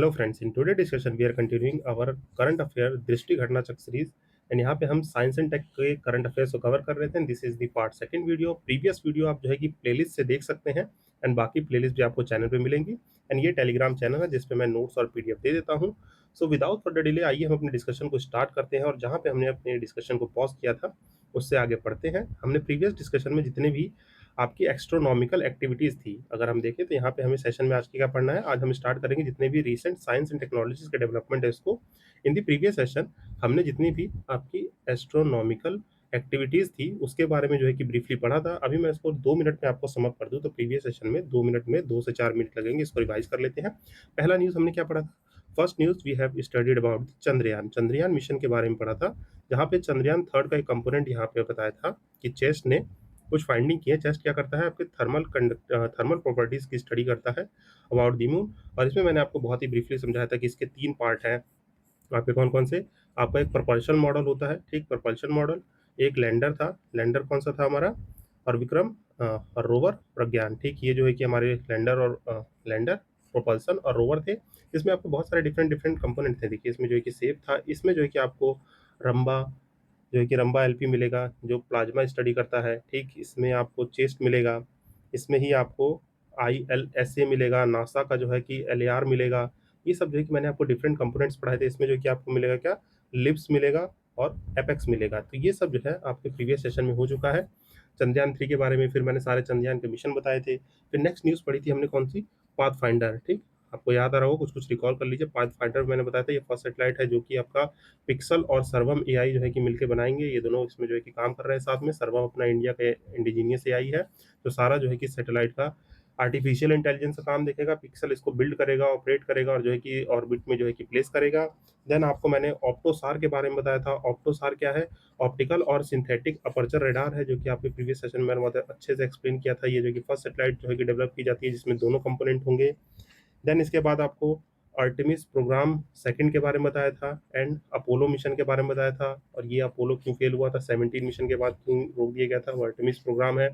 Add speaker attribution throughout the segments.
Speaker 1: Hello friends, in today discussion we are continuing our current affair Drishti Ghatna Chakra series. And यहाँ पे हम science and tech के current affairs को cover कर रहे थे। This is the part second video. Previous video आप जो है कि प्लेलिस्ट से देख सकते हैं एंड बाकी प्लेलिस्ट भी आपको चैनल पे मिलेंगी। एंड ये टेलीग्राम चैनल है जिसपे मैं नोट्स और पीडीएफ दे देता हूँ। सो विदाउट फर्दर डिले आइए हम अपने डिस्कशन को स्टार्ट करते हैं, और जहाँ पे हमने अपने डिस्कशन को पॉज किया था उससे आगे पढ़ते हैं। हमने प्रीवियस डिस्कशन में जितने भी आपकी एस्ट्रोनॉमिकल एक्टिविटीज़ थी, अगर हम देखें तो यहाँ पे हमें सेशन में आज की क्या पढ़ना है। आज हम स्टार्ट करेंगे जितने भी रीसेंट साइंस एंड टेक्नोलॉजीज के डेवलपमेंट है इसको। इन दी प्रीवियस सेशन हमने जितनी भी आपकी एस्ट्रोनॉमिकल एक्टिविटीज़ थी उसके बारे में जो है कि ब्रीफली पढ़ा था। अभी मैं इसको 2 मिनट में आपको समअप कर दूं तो प्रीवियस सेशन में 2 मिनट में 2 से 4 मिनट लगेंगे। इसको रिवाइज कर लेते हैं। पहला न्यूज़ हमने क्या पढ़ा था? First news we have studied about Chandrayaan mission के बारे में पढ़ा था, जहाँ पे चंद्रयान थर्ड का एक कंपोनेंट यहाँ पे बताया था कि चेस्ट ने कुछ फाइंडिंग की है। चेस्ट क्या करता है? आपके थर्मल प्रॉपर्टीज की स्टडी करता है अबाउट द मून। और इसमें मैंने आपको बहुत ही ब्रीफली समझाया था कि इसके 3 पार्ट हैं। आपके कौन कौन से? आपका एक प्रपल्शन मॉडल होता है, ठीक, प्रपल्शन मॉडल। एक लैंडर था, लैंडर कौन सा था हमारा? और विक्रम। और रोवर प्रज्ञान, ठीक। ये जो है कि हमारे लैंडर, प्रोपल्सन और रोवर थे। इसमें आपको बहुत सारे डिफरेंट डिफरेंट कंपोनेंट थे। देखिए इसमें जो है कि सेफ था, इसमें जो है कि आपको रंबा, जो है कि रंबा एलपी मिलेगा जो प्लाज्मा स्टडी करता है, ठीक। इसमें आपको चेस्ट मिलेगा, इसमें ही आपको ILSA मिलेगा, नासा का जो है कि LAR मिलेगा। ये सब जो है कि मैंने आपको डिफरेंट कंपोनेंट्स पढ़ाए थे। इसमें जो है कि आपको मिलेगा क्या? लिप्स मिलेगा और एपेक्स मिलेगा। तो ये सब जो है आपके प्रीवियस सेशन में हो चुका है। चंद्रयान 3 के बारे में फिर मैंने सारे चंद्रयान के मिशन बताए थे। फिर नेक्स्ट न्यूज़ पढ़ी थी हमने कौन सी? पाथफाइंडर, ठीक। आपको याद आ रहा होगा, कुछ कुछ रिकॉल कर लीजिए। पाथफाइंडर मैंने बताया था, ये फर्स्ट सैटेलाइट है जो कि आपका पिक्सल और सर्वम एआई जो है कि मिलके बनाएंगे। ये दोनों इसमें जो है कि काम कर रहे हैं साथ में। सर्वम अपना इंडिया का इंडिजीनियस एआई है, तो सारा जो है कि सैटेलाइट का आर्टिफिशियल इंटेलिजेंस का काम देखेगा। पिक्सल इसको बिल्ड करेगा, ऑपरेट करेगा और जो है कि ऑर्बिट में जो है कि प्लेस करेगा। देन आपको मैंने ऑप्टोसार के बारे में बताया था। ऑप्टोसार क्या है? ऑप्टिकल और सिंथेटिक अपर्चर रेडार है, जो कि आपके प्रीवियस सेशन में मैंने बहुत अच्छे से एक्सप्लेन किया था। ये जो कि फर्स्ट सैटेलाइट जो है कि डेवलप की जाती है जिसमें दोनों कंपोनेंट होंगे। देन इसके बाद आपको आर्टेमिस प्रोग्राम सेकंड के बारे में बताया था एंड अपोलो मिशन के बारे में बताया था। और ये अपोलो क्यों फेल हुआ था, 17 मिशन के बाद क्यों रोक दिया गया था? वो आर्टेमिस प्रोग्राम है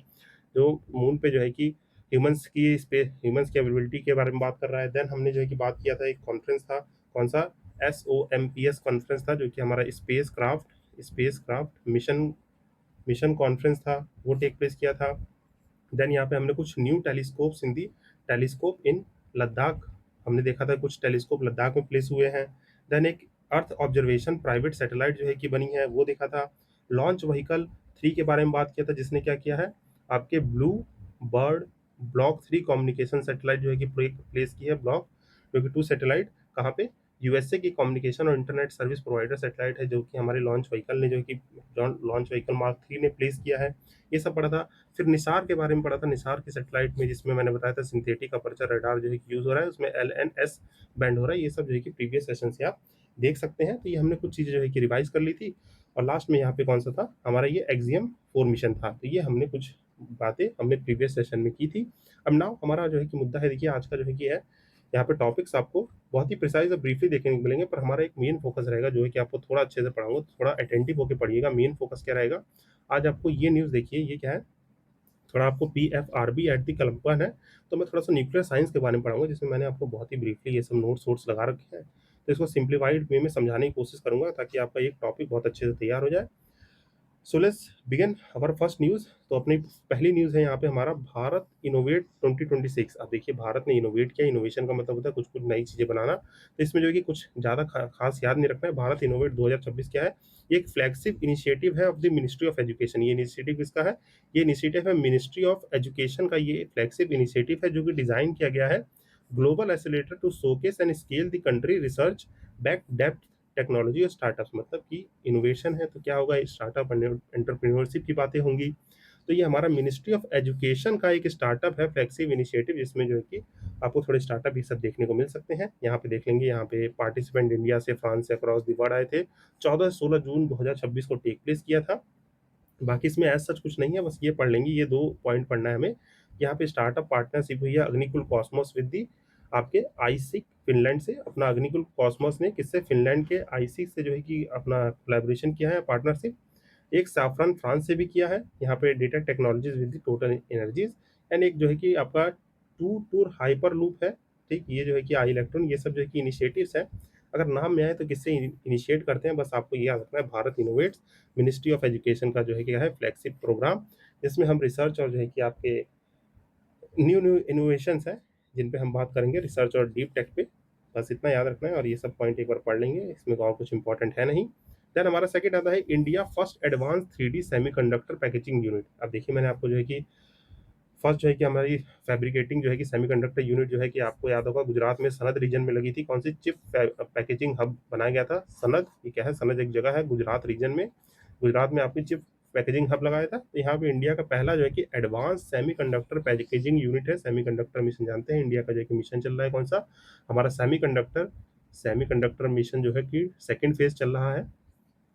Speaker 1: जो मून पे जो है कि ह्यूमंस की अवेलेबिलिटी के बारे में बात कर रहा है। देन हमने जो है कि बात किया था, एक कॉन्फ्रेंस था, कौन सा? SOMPS कॉन्फ्रेंस था, जो कि हमारा space craft mission mission conference था, वो टेक प्लेस किया था। देन यहाँ पे हमने कुछ न्यू टेलीस्कोप्स इन दी टेलीस्कोप इन लद्दाख, हमने देखा था कुछ टेलीस्कोप लद्दाख में प्लेस हुए हैं। देन एक अर्थ ऑब्जर्वेशन प्राइवेट सैटेलाइट जो है कि बनी है, वो देखा था। लॉन्च व्हीकल 3 के बारे में बात किया था, जिसने क्या किया है? आपके blue bird block 3 communication satellite जो है कि प्लेस की है। ब्लॉक जो कि 2 सैटेलाइट कहाँ पे? यूएसए की कम्युनिकेशन और इंटरनेट सर्विस प्रोवाइडर सैटेलाइट है, जो कि हमारे लॉन्च व्हीकल ने जो है कि लॉन्च व्हीकल मार्क 3 ने प्लेस किया है। ये सब पढ़ा था। फिर निसार के बारे में पढ़ा था, निसार की सैटेलाइट में, जिसमें मैंने बताया था सिंथेटिक अपर्चर रडार जो है कि यूज हो रहा है, उसमें LNS बैंड हो रहा है। ये सब जो है कि प्रीवियस सेशन से आप देख सकते हैं। तो ये हमने कुछ चीज़ें जो है कि रिवाइज कर ली थी। और लास्ट में यहाँ पे कौन सा था हमारा? ये एक्सियम 4 मिशन था। तो ये हमने कुछ बातें हमने प्रीवियस सेशन में की थी। अब नाउ हमारा जो है कि मुद्दा है, देखिए आज का जो है कि है, यहाँ पे टॉपिक्स आपको बहुत ही प्रिसाइज और ब्रीफली देखने को मिलेंगे, पर हमारा एक मेन फोकस रहेगा जो है कि आपको थोड़ा अच्छे से पढ़ाऊंगा, थोड़ा अटेंटिव होकर पढ़िएगा। मेन फोकस क्या रहेगा आज आपको? ये न्यूज़ देखिए, ये क्या है? थोड़ा आपको PFRB एट दी कलम्पन है, तो मैं थोड़ा सा न्यूक्लियर साइंस के बारे में पढ़ाऊंगा, जिसमें मैंने आपको बहुत ही ब्रीफली ये सब नोट्स वोट्स लगा रखे हैं। तो इसको सिंप्लीफाइड वे में समझाने की कोशिश करूंगा ताकि आपका एक टॉपिक बहुत अच्छे से तैयार हो जाए। So let's begin our first news. तो अपनी पहली न्यूज़ है यहाँ पे हमारा, भारत इनोवेट 2026। अब देखिए भारत ने इनोवेट किया। इनोवेशन का मतलब होता है कुछ कुछ नई चीज़ें बनाना। तो इसमें जो है कि कुछ ज़्यादा खास याद नहीं रखना है। भारत इनोवेट 2026 क्या है? ये एक फ्लैगशिप इनिशिएटिव है of the ministry of education. ये इनिशिएटिव किसका है? ये इनिशिएटिव है मिनिस्ट्री ऑफ एजुकेशन का। ये फ्लैगशिप इनिशिएटिव है जो कि डिज़ाइन किया गया है global accelerator to showcase and scale the country research back depth technology और स्टार्टअप्स। मतलब कि इनोवेशन है तो क्या होगा? स्टार्टअप एंटरप्रेन्योरशिप की बातें होंगी। तो ये हमारा मिनिस्ट्री ऑफ एजुकेशन का एक स्टार्टअप है, फ्लैगशिप इनिशिएटिव, जिसमें जो है कि आपको थोड़े स्टार्टअप ये सब देखने को मिल सकते हैं। यहाँ पे देख लेंगे, यहाँ पे पार्टिसिपेंट इंडिया से, फ्रांस से, अक्रॉस द वर्ल्ड आए थे। 14 से 16 जून 2026 को टेक प्लेस किया था। बाकी इसमें एज सच कुछ नहीं है, बस ये पढ़ लेंगे, ये 2 पॉइंट पढ़ना है हमें। यहाँ पे स्टार्टअप पार्टनरशिप हुई है अग्निकुल कॉस्मोस विद दी आपके आईसिक फिनलैंड से। अपना अग्निकुल कॉस्मोस ने किससे? फिनलैंड के आईसिक से जो है कि अपना कोलैबोरेशन किया है, पार्टनरशिप। एक सैफरन फ्रांस से भी किया है। यहाँ पे data technologies with the total energies. And एक जो है कि आपका टू टूर हाइपर लूप है, ठीक, ये जो है कि आई इलेक्ट्रॉन, ये सब जो है कि इनिशिएटिव्स हैं। अगर नाम में आए तो किससे इनिशिएट करते हैं, बस आपको ये याद रखना है, Bharat innovates, ministry of education का जो है क्या है फ्लैगशिप प्रोग्राम, जिसमें हम रिसर्च और जो है कि आपके न्यू न्यू इनोवेशंस हैं, जिन पे हम बात करेंगे रिसर्च और डीप टेक पे। बस इतना याद रखना है और ये सब पॉइंट एक बार पढ़ लेंगे, इसमें तो और कुछ इंपॉर्टेंट है नहीं। देन हमारा सेकंड आता है India first advance 3D semiconductor packaging unit. अब देखिए मैंने आपको जो है कि फर्स्ट जो है कि हमारी फैब्रिकेटिंग जो है कि सेमीकंडक्टर यूनिट जो है कि आपको याद होगा गुजरात में सनद रीजन में लगी थी। कौन सी चिप पैकेजिंग हब बनाया गया था, सनद। ये क्या है, सनद एक जगह है गुजरात रीजन में, गुजरात में आपने चिप पैकेजिंग हब लगाया था। तो यहाँ पे इंडिया का पहला जो है कि एडवांस सेमीकंडक्टर पैकेजिंग यूनिट है। सेमीकंडक्टर मिशन जानते हैं, इंडिया का जो है कि मिशन चल रहा है, कौन सा, हमारा सेमीकंडक्टर सेमीकंडक्टर मिशन जो है कि सेकंड फेज चल रहा है।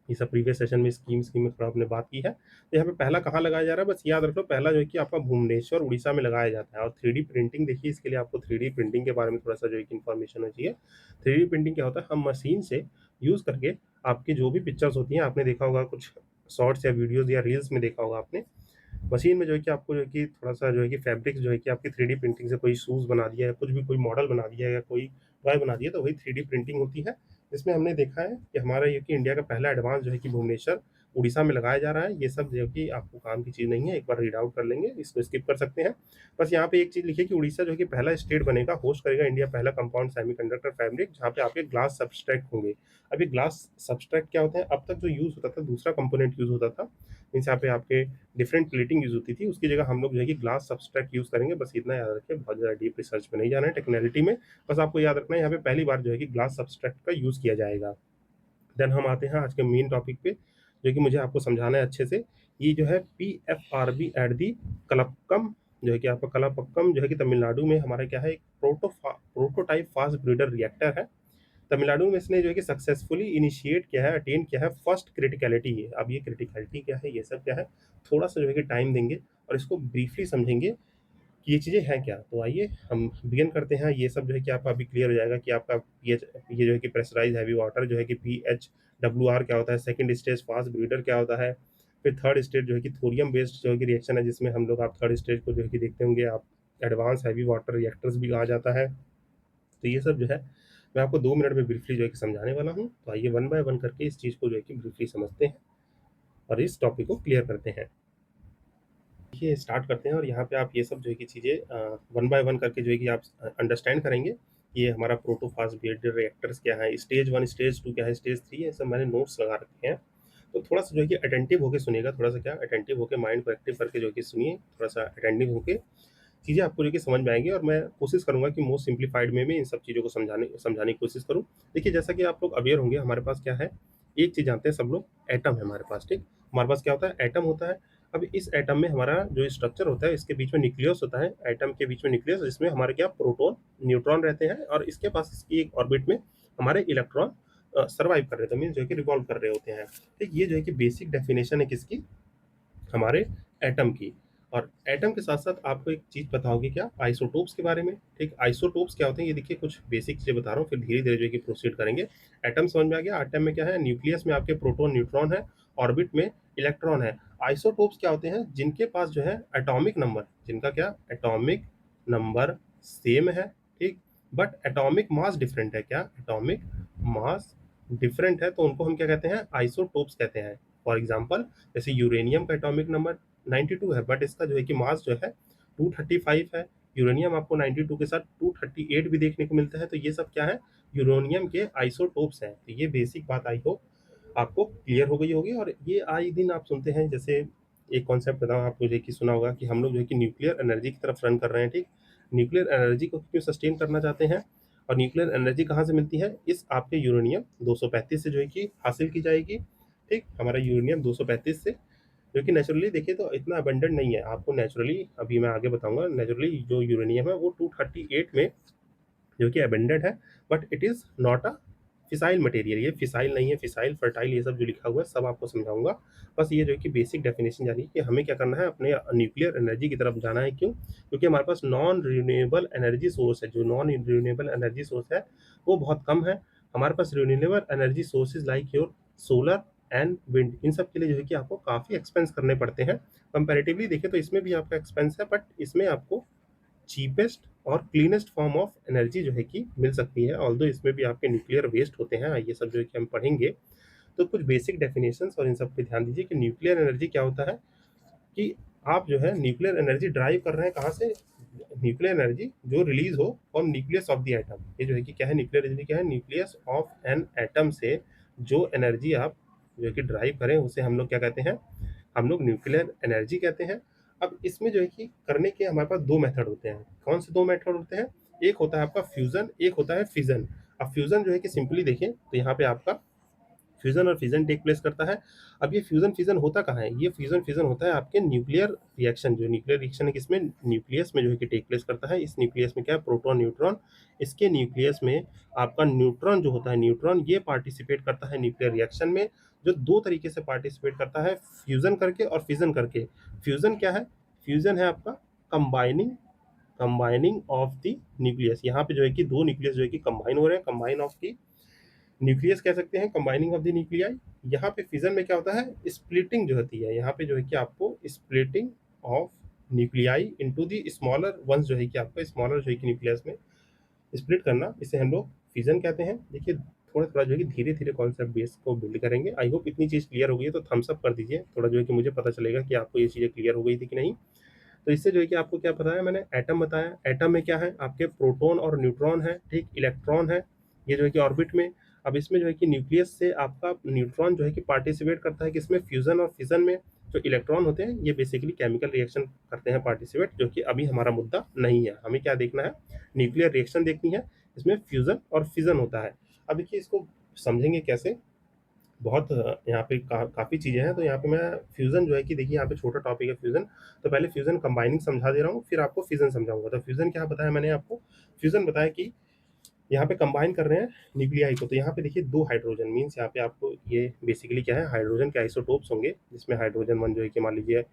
Speaker 1: ये सब प्रीवियस सेशन में स्कीम स्कीम में थोड़ा आपने बात की है। तो यहाँ पे पहला कहाँ लगाया जा रहा है, बस याद रख लो, पहला जो है कि आपका भुवनेश्वर उड़ीसा में लगाया जाता है। और 3D प्रिंटिंग देखिए, इसके लिए आपको 3D प्रिंटिंग के बारे में थोड़ा सा जो है कि इन्फॉर्मेशन होनी चाहिए। 3D प्रिंटिंग क्या होता है, हम मशीन से यूज़ करके आपकी जो भी पिक्चर्स होती हैं, आपने देखा होगा कुछ शॉर्ट्स या वीडियोज़ या रील्स में देखा होगा आपने, मशीन में जो है कि आपको जो है कि थोड़ा-सा जो है कि फैब्रिक्स जो है कि आपकी 3D प्रिंटिंग से कोई शूज़ बना दिया है, कुछ भी कोई मॉडल बना दिया है या कोई टॉय बना दिया, तो वही 3D प्रिंटिंग होती है। इसमें हमने देखा है कि हमारा ये कि इंडिया का पहला एडवांस जो है कि भुवनेश्वर, उड़ीसा में लगाया जा रहा है। ये सब जो है कि आपको काम की चीज़ नहीं है, एक बार रीड आउट कर लेंगे, इसको स्किप कर सकते हैं। बस यहाँ पे एक चीज़ लिखिए कि उड़ीसा जो है कि पहला स्टेट बनेगा, होस्ट करेगा इंडिया पहला कंपाउंड सेमीकंडक्टर फैब्रिक, जहाँ पे आपके ग्लास सब्सट्रैक्ट होंगे। अब ये ग्लास सब्सट्रैक्ट क्या होते हैं, अब तक जो यूज़ होता था दूसरा कंपोनेंट यूज़ होता था, मीन्स यहाँ पे आपके डिफरेंट प्लेटिंग यूज़ होती थी, उसकी जगह हम लोग जो है कि ग्लास सब्सट्रैक्ट यूज़ करेंगे। बस इतना याद रखिए, बहुत ज़्यादा डीप रिसर्च में नहीं जाना है टेक्निकलिटी में, बस आपको याद रखना है यहाँ पे पहली बार जो है कि ग्लास सब्सट्रैक्ट का यूज़ किया जाएगा। देन हम आते हैं आज के मेन टॉपिक पे, जो कि मुझे आपको समझाना है अच्छे से। ये जो है पीएफआरबी एट दी कलपक्कम, जो है कि आपका कलपक्कम जो है कि तमिलनाडु में हमारा क्या है, एक प्रोटोटाइप फास्ट ब्रीडर रिएक्टर है। तमिलनाडु में इसने जो है कि सक्सेसफुली इनिशिएट किया है, अटेन किया है फर्स्ट क्रिटिकलिटी है। अब ये क्रिटिकलिटी क्या है, ये सब क्या है, थोड़ा-सा जो है कि टाइम देंगे और इसको ब्रीफली समझेंगे कि ये चीज़ें हैं क्या। तो आइए हम बिगिन करते हैं। ये सब जो है कि आपका अभी क्लियर हो जाएगा कि आपका पीएच, ये जो है कि प्रेशराइज़्ड हेवी वाटर जो है कि पीएचडब्ल्यूआर क्या होता है, सेकंड स्टेज फास्ट ब्रीडर क्या होता है, फिर थर्ड स्टेज जो है कि थोरियम बेस्ड जो है कि रिएक्शन है, जिसमें हम लोग आप थर्ड स्टेज को जो है कि देखते होंगे आप, एडवांस हेवी वाटर रिएक्टर्स भी कहा जाता है। तो ये सब जो है मैं आपको 2 मिनट में ब्रीफली जो है कि समझाने वाला हूँ। तो आइए वन बाय वन करके इस चीज़ को जो है कि ब्रीफली समझते हैं और इस टॉपिक को क्लियर करते हैं। देखिए स्टार्ट करते हैं और यहाँ पे आप ये सब जो है कि चीज़ें वन बाय वन करके जो है कि आप अंडरस्टैंड करेंगे। ये हमारा प्रोटोफास्ट ब्रीडर रिएक्टर्स क्या है, स्टेज 1, स्टेज 2 क्या है, स्टेज 3, ये सब मैंने नोट्स लगा रखे हैं। तो थोड़ा-सा जो है कि अटेंटिव होके सुनिएगा, थोड़ा-सा क्या अटेंटिव होके माइंड को एक्टिव करके जो है कि सुनिए, थोड़ा-सा अटेंटिव होके चीज़ें आपको जो कि समझ में आएँगी और मैं कोशिश करूँगा कि मोस्ट सिम्प्लीफाइड में इन सब चीज़ों को समझाने की कोशिश करूँ। देखिए जैसा कि आप लोग अवेयर होंगे, हमारे पास क्या है, एक चीज़ जानते हैं सब लोग, एटम है हमारे पास, ठीक? हमारे पास क्या होता है, एटम होता है। अब इस एटम में हमारा जो स्ट्रक्चर होता है, इसके बीच में न्यूक्लियस होता है, एटम के बीच में न्यूक्लियस, जिसमें हमारे क्या प्रोटॉन, न्यूट्रॉन रहते हैं और इसके पास इसकी एक ऑर्बिट में हमारे इलेक्ट्रॉन सर्वाइव कर रहे थे, मीन्स जो है कि रिवॉल्व कर रहे होते हैं। ठीक, ये जो है कि बेसिक डेफिनेशन है किसकी, हमारे एटम की। और एटम के साथ-साथ आपको एक चीज़ पता होगी क्या? आइसोटोप्स के बारे में, ठीक? आइसोटोप्स क्या होते हैं? ये देखिए कुछ बेसिक चीज़ें बता रहा हूँ, फिर धीरे-धीरे जो है कि प्रोसीड करेंगे। एटम समझ में आ गया? एटम में क्या है? न्यूक्लियस में आपके प्रोटॉन, न्यूट्रॉन है, ऑर्बिट में इलेक्ट्रॉन है। आइसोटोप्स क्या होते हैं? जिनके पास जो है एटॉमिक नंबर, जिनका क्या? एटॉमिक नंबर सेम है, ठीक? बट एटॉमिक मास डिफरेंट है। क्या? एटॉमिक मास डिफरेंट है, तो उनको हम क्या कहते हैं? आइसोटोप्स कहते हैं। फॉर एग्ज़ाम्पल जैसे यूरेनियम का एटॉमिक नंबर 92 है, बट इसका जो है कि मास जो है 235 है। यूरेनियम आपको 92 के साथ 238 भी देखने को मिलता है। तो ये सब क्या है? यूरेनियम के आइसोटोप्स हैं। तो ये बेसिक बात आई होप आपको क्लियर हो गई होगी। और ये आए दिन आप सुनते हैं, जैसे एक कॉन्सेप्ट बताऊँ आपको, जो है कि सुना होगा कि हम लोग जो है कि न्यूक्लियर एनर्जी की तरफ रन कर रहे हैं, ठीक? न्यूक्लियर एनर्जी को क्यों सस्टेन करना चाहते हैं और न्यूक्लियर एनर्जी कहाँ से मिलती है? इस आपके यूरेनियम 235 से जो है कि हासिल की जाएगी, ठीक? हमारा यूरेनियम 235 से, जो कि नेचुरली देखिए तो इतना अबंडेंट नहीं है। आपको नेचुरली अभी मैं आगे बताऊँगा, नेचुरली जो यूरेनियम है वो 238 में जो कि अबंडेंट है, but it is not a fissile material. ये फिसाइल नहीं है, फिसाइल, फर्टाइल, ये सब जो लिखा हुआ है सब आपको समझाऊँगा। बस ये जो है कि बेसिक डेफिनिशन जानिए कि हमें क्या करना है, अपने न्यूक्लियर एनर्जी की तरफ जाना है। क्यों? क्योंकि हमारे पास नॉन रिन्यूएबल एनर्जी सोर्स है। जो नॉन रिन्यूएबल एनर्जी सोर्स है वो बहुत कम है। हमारे पास renewable energy sources like your solar and wind, इन सब के लिए जो है कि आपको काफ़ी एक्सपेंस करने पड़ते हैं। कंपैरेटिवली देखें तो इसमें भी आपका एक्सपेंस है, बट इसमें आपको चीपेस्ट और क्लीनेस्ट फॉर्म ऑफ एनर्जी जो है कि मिल सकती है। ऑल्दो इसमें भी आपके न्यूक्लियर वेस्ट होते हैं, ये सब जो है कि हम पढ़ेंगे। तो कुछ बेसिक डेफिनेशंस और इन सब पे ध्यान दीजिए कि न्यूक्लियर एनर्जी क्या होता है, कि आप जो है न्यूक्लियर एनर्जी ड्राइव कर रहे हैं कहाँ से? न्यूक्लियर एनर्जी जो रिलीज हो from nucleus of the atom. ये जो है कि क्या है, न्यूक्लियर एनर्जी क्या है? न्यूक्लियस ऑफ एन एटम से जो एनर्जी आप जो है कि ड्राइव करें उसे हम लोग क्या कहते हैं? हम लोग न्यूक्लियर एनर्जी कहते हैं। अब इसमें जो है कि करने के हमारे पास दो मेथड होते हैं। कौन से दो मेथड होते हैं? एक होता है आपका फ्यूजन, एक होता है फिजन। अब फ्यूजन जो है कि सिंपली देखें तो यहाँ पे आपका फ्यूजन और फिजन टेक प्लेस करता है। अब ये फ्यूजन फिजन होता कहाँ है? ये फ्यूजन फिजन होता है आपके न्यूक्लियर रिएक्शन, जो न्यूक्लियर रिएक्शन है किसमें? न्यूक्लियस में जो है कि टेक प्लेस करता है। इस न्यूक्लियस में क्या है? Proton neutron. इसके न्यूक्लियस में आपका न्यूट्रॉन जो होता है, न्यूट्रॉन ये पार्टिसिपेट करता है न्यूक्लियर रिएक्शन में, जो दो तरीके से पार्टिसिपेट करता है, फ्यूजन करके और फिजन करके। फ्यूजन क्या है? फ्यूजन है आपका combining combining of the nucleus. यहाँ पे जो है कि दो न्यूक्लियस जो है कि कंबाइन हो रहे हैं, कंबाइन ऑफ द न्यूक्लियस कह सकते हैं, कंबाइनिंग ऑफ द न्यूक्लियाई। यहाँ पे फिजन में क्या होता है? स्प्लिटिंग जो होती है, यहाँ पे जो है कि आपको splitting of nuclei into the smaller once जो है कि आपका स्मॉलर जो है कि न्यूक्लियस में स्प्लिट करना, इसे हम लोग फिजन कहते हैं। देखिए थोड़ा थोड़ा जो है कि धीरे धीरे कॉन्सेप्ट बेस को बिल्ड करेंगे। आई होप इतनी चीज़ क्लियर हो गई है, तो थम्स अप कर दीजिए थोड़ा, जो है कि मुझे पता चलेगा कि आपको ये चीज़ें क्लियर हो गई थी कि नहीं। तो इससे जो है कि आपको क्या बताया मैंने? एटम बताया। एटम में क्या है? आपके प्रोटॉन और न्यूट्रॉन है, ठीक, इलेक्ट्रॉन है, ये जो है कि ऑर्बिट में। अब इसमें जो है कि न्यूक्लियस से आपका न्यूट्रॉन जो है कि पार्टिसिपेट करता है किसमें? फ्यूजन और फिजन में। जो इलेक्ट्रॉन होते हैं ये बेसिकली केमिकल रिएक्शन करते हैं पार्टिसिपेट, जो कि अभी हमारा मुद्दा नहीं है। हमें क्या देखना है? न्यूक्लियर रिएक्शन देखनी है, इसमें फ्यूजन और फिजन होता है। अब देखिए इसको समझेंगे कैसे? बहुत यहाँ पे काफ़ी चीज़ें हैं। तो यहाँ पे मैं फ्यूज़न जो है कि देखिए यहाँ पे छोटा टॉपिक है फ्यूज़न। तो पहले फ्यूज़न कंबाइनिंग समझा दे रहा हूँ, फिर आपको फिज़न समझाऊँगा। तो फ्यूज़न क्या बताया मैंने आपको? फ्यूज़न बताया कि यहाँ पे कंबाइन कर रहे हैं न्यूक्लियाई को। तो यहाँ पे देखिए 2 हाइड्रोजन मीन्स यहाँ पे आपको ये बेसिकली क्या है? हाइड्रोजन के आइसोटोप्स होंगे, जिसमें हाइड्रोजन 1 जो है कि मान लीजिए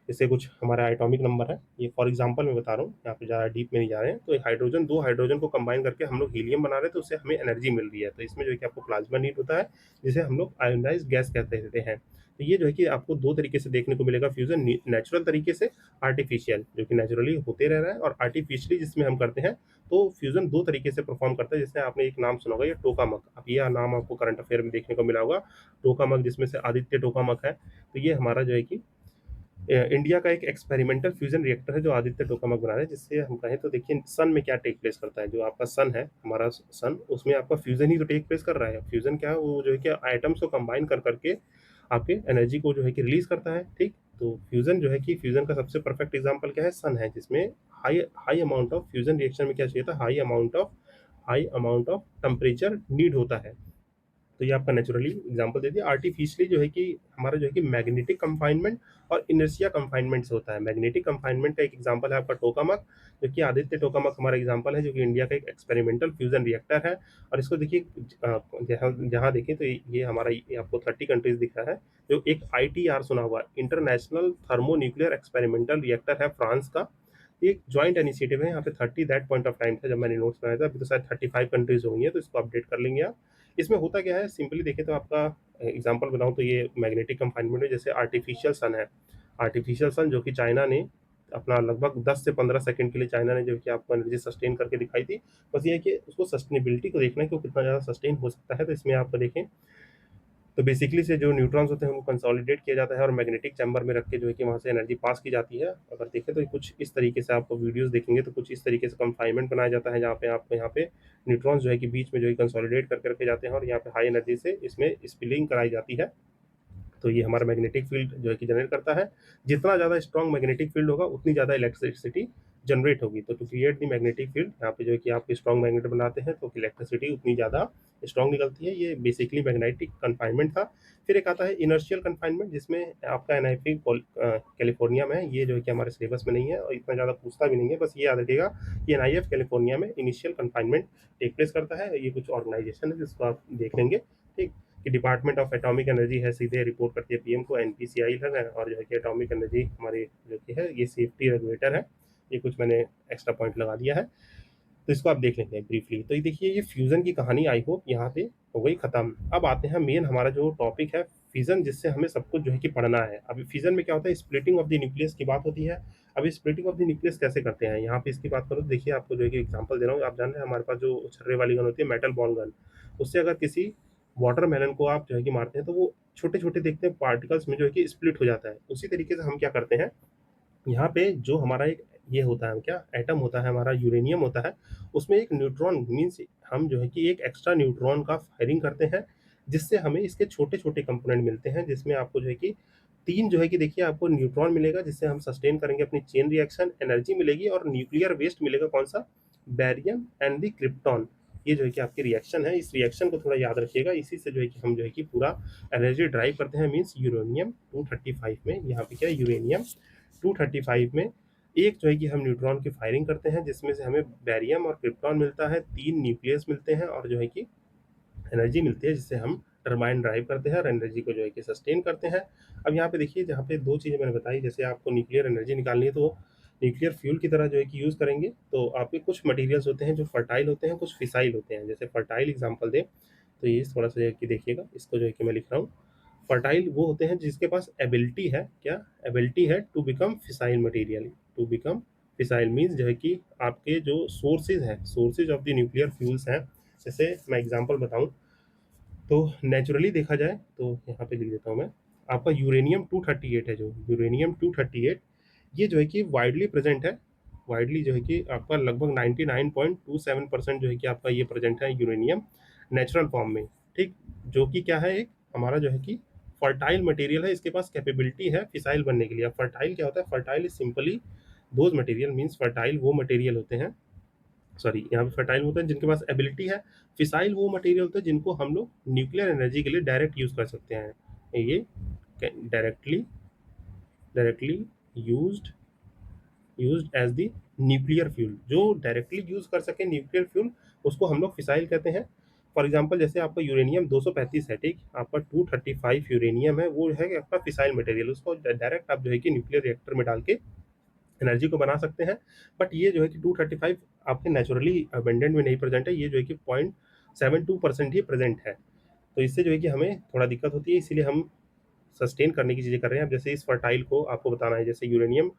Speaker 1: इससे कुछ हमारा एटॉमिक नंबर है, ये फॉर एग्जांपल मैं बता रहा हूँ, यहाँ पे ज़्यादा डीप में नहीं जा रहे हैं। तो हाइड्रोजन, 2 हाइड्रोजन को कंबाइन करके हम लोग हीलियम बना रहे हैं, तो उससे हमें एनर्जी मिल रही है। तो इसमें जो है कि आपको प्लाज्मा नीड होता है, जिसे हम लोग आयोनाइज्ड गैस कहते रहते हैं। तो ये जो है कि आपको 2 तरीके से देखने को मिलेगा फ्यूज़न, नेचुरल तरीके से, आर्टिफिशियल जो कि नेचुरली होते रह रहा है, और आर्टिफिशियली जिसमें हम करते हैं। तो फ्यूज़न 2 तरीके से परफॉर्म करता है, जैसे आपने एक नाम सुना होगा, ये टोकामक। अब ये नाम आपको करंट अफेयर में देखने को मिला होगा, टोकामक, जिसमें से आदित्य टोकामक है। तो ये हमारा जो है कि इंडिया का एक एक्सपेरिमेंटल फ्यूजन रिएक्टर है, जो आदित्य टोकामक बना रहा है। जिससे हम कहें तो देखिए सन में क्या टेक प्लेस करता है, जो आपका सन है, हमारा सन, उसमें आपका फ्यूजन ही तो टेक प्लेस कर रहा है। फ्यूजन क्या है? वो जो है कि आइटम्स को कंबाइन कर करके आपके एनर्जी को जो है कि रिलीज करता है, ठीक। तो फ्यूजन जो है कि फ्यूजन का सबसे परफेक्ट एग्जांपल क्या है? सन है, जिसमें high high amount of fusion reaction में क्या चाहिए था? High amount of temperature need होता है। तो ये आपका नेचुरली एग्जांपल दे दिया। आर्टिफिशियली जो है कि हमारा जो है कि मैग्नेटिक कंफाइनमेंट और इनर्शिया कंफाइनमेंट से होता है। मैग्नेटिक कंफाइनमेंट का एक एग्जांपल है आपका टोकामक, जो कि आदित्य टोकामक हमारा एग्जांपल है, जो कि इंडिया का एक एक्सपेरिमेंटल फ्यूजन रिएक्टर है। और इसको देखिए जहाँ जहाँ देखें तो ये हमारा, ये आपको 30 कंट्रीज दिख रहा है। जो एक ITR सुना हुआ, international thermo nuclear experimental reactor है, फ्रांस का। ये एक जॉइंट इनिशिएटिव है। यहाँ पे 30 दैट पॉइंट ऑफ टाइम था जब मैंने नोट्स बनाया था, अभी तो शायद 35 कंट्रीज हो गई है, तो इसको अपडेट कर लेंगे आप। इसमें होता क्या है? सिंपली देखें तो आपका एग्जांपल बताऊं तो ये मैग्नेटिक कंफाइनमेंट है। जैसे आर्टिफिशियल सन है, आर्टिफिशियल सन जो कि चाइना ने अपना लगभग 10 से 15 सेकंड के लिए चाइना ने जो कि आपको एनर्जी सस्टेन करके दिखाई थी। बस ये है कि उसको सस्टेनेबिलिटी को देखना है कि वो कितना ज़्यादा सस्टेन हो सकता है। तो इसमें आप देखें तो बेसिकली से जो न्यूट्रॉन्स होते हैं उनको कंसोलिडेट किया जाता है और मैग्नेटिक चैम्बर में रख के जो है कि वहाँ से एनर्जी पास की जाती है। अगर देखें तो कुछ इस तरीके से आपको वीडियोस देखेंगे तो कुछ इस तरीके से कंफाइनमेंट बनाया जाता है, जहाँ पे आपको यहाँ पे न्यूट्रॉन्स जो है कि बीच में जो है कंसोलिडेट करके रखे जाते हैं, और यहाँ पे हाई एनर्जी से इसमें स्पिलिंग कराई जाती है। तो ये हमारा मैग्नेटिक फील्ड जो है कि जनरेट करता है। जितना ज़्यादा स्ट्रॉन्ग मैग्नेटिक फील्ड होगा उतनी ज़्यादा इलेक्ट्रिसिटी जनरेट होगी। तो to create the magnetic field, यहाँ पे जो है कि आप स्ट्रॉन्ग मैग्नेट बनाते हैं तो इलेक्ट्रिसिटी उतनी ज़्यादा स्ट्रॉन्ग निकलती है। ये बेसिकली मैग्नेटिक कन्फाइनमेंट था। फिर एक आता है इनर्शियल कन्फाइनमेंट, जिसमें आपका NIF कैलिफोर्निया में है। ये जो है कि हमारे सिलेबस में नहीं है और इतना ज़्यादा पूछता भी नहीं है, बस ये याद रखिएगा कि NIF कैलिफोर्निया में इनिशियल कन्फाइनमेंट टेक प्लेस करता है। ये कुछ ऑर्गेनाइजेशन है जिसको आप देख लेंगे, ठीक। कि डिपार्टमेंट ऑफ एटॉमिक एनर्जी है, सीधे रिपोर्ट करती है PM को, NPCI है, और जो है कि एटॉमिक एनर्जी हमारी जो कि है ये सेफ्टी रेगुलेटर है। ये कुछ मैंने एक्स्ट्रा पॉइंट लगा दिया है। तो इसको आप देख लेते हैं ब्रीफली। तो ये देखिए, ये फ्यूज़न की कहानी आई होप यहाँ पे हो गई खत्म। अब आते हैं मेन हमारा जो टॉपिक है फिज़न, जिससे हमें सब कुछ जो है कि पढ़ना है। अभी फिज़न में क्या होता है, स्प्लिटिंग ऑफ द न्यूक्लियस की बात होती है। अभी स्प्लिटिंग ऑफ द न्यूक्लियस कैसे करते हैं, यहाँ पे इसकी बात करो तो देखिए, आपको जो है कि एग्जांपल दे रहा हूँ। आप जान रहे हैं हमारे पास जो छर्रे वाली गन होती है, मेटल बॉल गन, उससे अगर किसी वाटरमेलन को आप जो है कि मारते हैं तो वो छोटे-छोटे देखते हैं पार्टिकल्स में जो है कि स्प्लिट हो जाता है। उसी तरीके से हम क्या करते हैं, यहाँ पे जो हमारा एक ये होता है क्या, एटम होता है हमारा, यूरेनियम होता है, उसमें एक न्यूट्रॉन मीन्स हम जो है कि एक एक्स्ट्रा न्यूट्रॉन का फायरिंग करते हैं, जिससे हमें इसके छोटे-छोटे कंपोनेंट मिलते हैं, जिसमें आपको जो है कि 3 जो है कि देखिए आपको न्यूट्रॉन मिलेगा, जिससे हम सस्टेन करेंगे अपनी चेन रिएक्शन, एनर्जी मिलेगी और न्यूक्लियर वेस्ट मिलेगा कौन-सा? Barium and the krypton. ये जो है कि आपकी रिएक्शन है, इस रिएक्शन को थोड़ा याद रखिएगा, इसी से जो है कि हम जो है कि पूरा एनर्जी ड्राइव करते हैं मीन्स यूरेनियम 235 में, यहाँ पे क्या है यूरेनियम 235 में एक जो है कि हम न्यूट्रॉन की फायरिंग करते हैं, जिसमें से हमें बेरियम और क्रिप्टॉन मिलता है, 3 न्यूक्लियस मिलते हैं और जो है कि एनर्जी मिलती है, जिससे हम टरबाइन ड्राइव करते हैं और एनर्जी को जो है कि सस्टेन करते हैं। अब यहाँ पे देखिए, जहाँ पे 2 चीज़ें मैंने बताई, जैसे आपको न्यूक्लियर एनर्जी निकालनी है तो न्यूक्लियर फ्यूल की तरह जो है कि यूज़ करेंगे, तो आपके कुछ मटेरियल्स होते हैं जो फर्टाइल होते हैं, कुछ फिसाइल होते हैं। जैसे फर्टाइल एग्जांपल दें, तो ये थोड़ा-सा जो है कि देखिएगा, इसको जो है कि मैं लिख रहा हूँ। फर्टाइल वो होते हैं जिसके पास एबिलिटी है, क्या? एबिलिटी है to become fissile material. To become fissile means जो है कि आपके जो सोर्सेज़ हैं, sources of the nuclear fuels हैं, जैसे मैं एग्जांपल बताऊँ तो नेचुरली देखा जाए तो यहाँ पे लिख देता हूँ मैं, आपका यूरेनियम 238 है, जो यूरेनियम 238 ये जो है कि वाइडली प्रेजेंट है, वाइडली जो है कि आपका लगभग 99.27% जो है कि आपका ये प्रेजेंट है यूरेनियम नेचुरल फॉर्म में, ठीक? जो कि क्या है, एक हमारा जो है कि फर्टाइल मटेरियल है, इसके पास कैपेबिलिटी है फिसाइल बनने के लिए। अब फर्टाइल क्या होता है? Fertile is simply those material means fertile वो मटेरियल होते हैं, सॉरी यहाँ पे फर्टाइल होता है जिनके पास एबिलिटी है, फिसाइल वो मटेरियल होता है जिनको हम लोग न्यूक्लियर एनर्जी के लिए डायरेक्ट यूज कर सकते हैं। ये directly directly used used as the nuclear fuel, जो डायरेक्टली यूज कर सके न्यूक्लियर फ्यूल, उसको हम लोग फिसाइल कहते हैं। फॉर एग्जांपल जैसे आपका यूरेनियम 235 है, ठीक? आपका 235 यूरेनियम है, वो है आपका फिसाइल मटेरियल, उसको डायरेक्ट आप जो है कि न्यूक्लियर रिएक्टर में डाल के एनर्जी को बना सकते हैं। बट ये जो है कि 235 आपके नेचुरली अबंडेंट में नहीं प्रेजेंट है, ये जो है कि 0.72% ही प्रेजेंट है। तो इससे जो है कि हमें थोड़ा दिक्कत होती है, इसीलिए हम सस्टेन करने की चीज़ें कर रहे हैं। अब जैसे इस फर्टाइल को आपको बताना है, जैसे यूरेनियम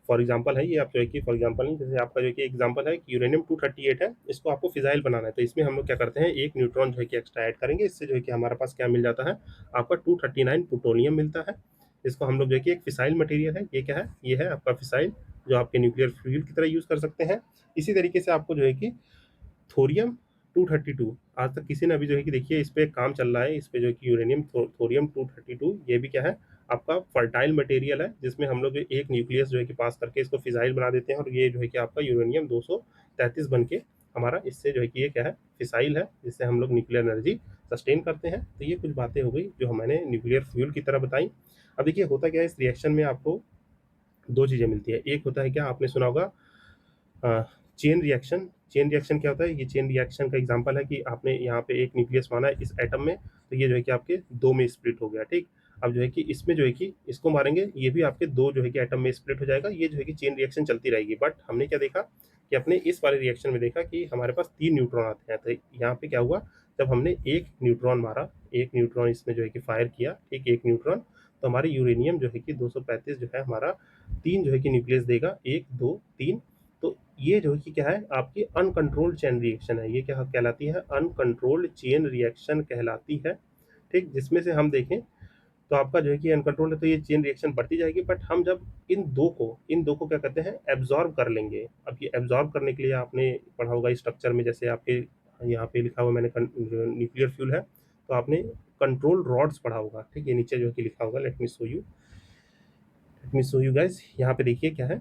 Speaker 1: फॉर एग्जांपल है ये, आप जो है कि फॉर एग्जांपल नहीं, जैसे आपका जो है कि एग्जांपल है कि यूरेनियम 238 है, इसको आपको फिज़ाइल बनाना है, तो इसमें हम लोग क्या करते हैं, एक न्यूट्रॉन जो है कि एक्स्ट्रा ऐड करेंगे, इससे जो है कि हमारे पास क्या मिल जाता है, आपका 239 प्लूटोनियम मिलता है। इसको हम लोग जो है कि एक फिसाइल मटेरियल है, ये क्या है, ये है आपका फिसाइल, जो आपके न्यूक्लियर फ्यूल की तरह यूज़ कर सकते हैं। इसी तरीके से आपको जो है कि थोरियम 232 आज तक किसी ने अभी जो है कि देखिए इस पे काम चल रहा है, इस पे जो है कि यूरेनियम थोरियम 232 ये भी क्या है, आपका फर्टाइल मटेरियल है, जिसमें हम लोग एक न्यूक्लियस जो है कि पास करके इसको फिसाइल बना देते हैं, और ये जो है कि आपका यूरेनियम 233 बन के हमारा इससे जो है कि ये क्या है, फिसाइल है, जिससे हम लोग न्यूक्लियर एनर्जी सस्टेन करते हैं। तो ये कुछ बातें हो गई जो मैंने न्यूक्लियर फ्यूल की तरह बताई। अब देखिए होता क्या है, इस रिएक्शन में आपको दो चीज़ें मिलती है। एक होता है क्या, आपने सुना होगा चेन रिएक्शन। चेन रिएक्शन क्या होता है, ये चेन रिएक्शन का एग्जांपल है कि आपने यहाँ पे एक न्यूक्लियस माना है इस एटम में, तो ये जो है कि आपके दो में स्प्लिट हो गया, ठीक? अब जो है कि इसमें जो है कि इसको मारेंगे, ये भी आपके दो जो है कि एटम में स्प्लिट हो जाएगा, ये जो है कि चेन रिएक्शन चलती रहेगी। बट हमने क्या देखा कि अपने इस वाले रिएक्शन में देखा कि हमारे पास 3 न्यूट्रॉन आते हैं, तो यहाँ पे क्या हुआ, जब हमने एक न्यूट्रॉन मारा, एक न्यूट्रॉन इसमें जो है कि फायर किया, ठीक? एक न्यूट्रॉन, तो हमारे यूरेनियम जो है कि 235 जो है हमारा 3 जो है कि न्यूक्लियस देगा, 1, 2, 3। तो ये जो है कि क्या है, आपकी अनकंट्रोल्ड चेन रिएक्शन है, ये क्या कहलाती है, अनकंट्रोल्ड चेन रिएक्शन कहलाती है, ठीक? जिसमें से हम देखें तो आपका जो है कि अनकंट्रोल्ड है, तो ये चेन रिएक्शन बढ़ती जाएगी। बट हम जब इन दो को क्या कहते हैं, एब्जॉर्ब कर लेंगे। अब ये एब्जॉर्ब करने के लिए आपने पढ़ा होगा स्ट्रक्चर में, जैसे आपके यहाँ पे लिखा हुआ मैंने जो न्यूक्लियर फ्यूल है, तो आपने कंट्रोल रॉड्स पढ़ा होगा, ठीक? ये नीचे जो है कि लिखा होगा, let me show you guys. यहाँ पे देखिए क्या है,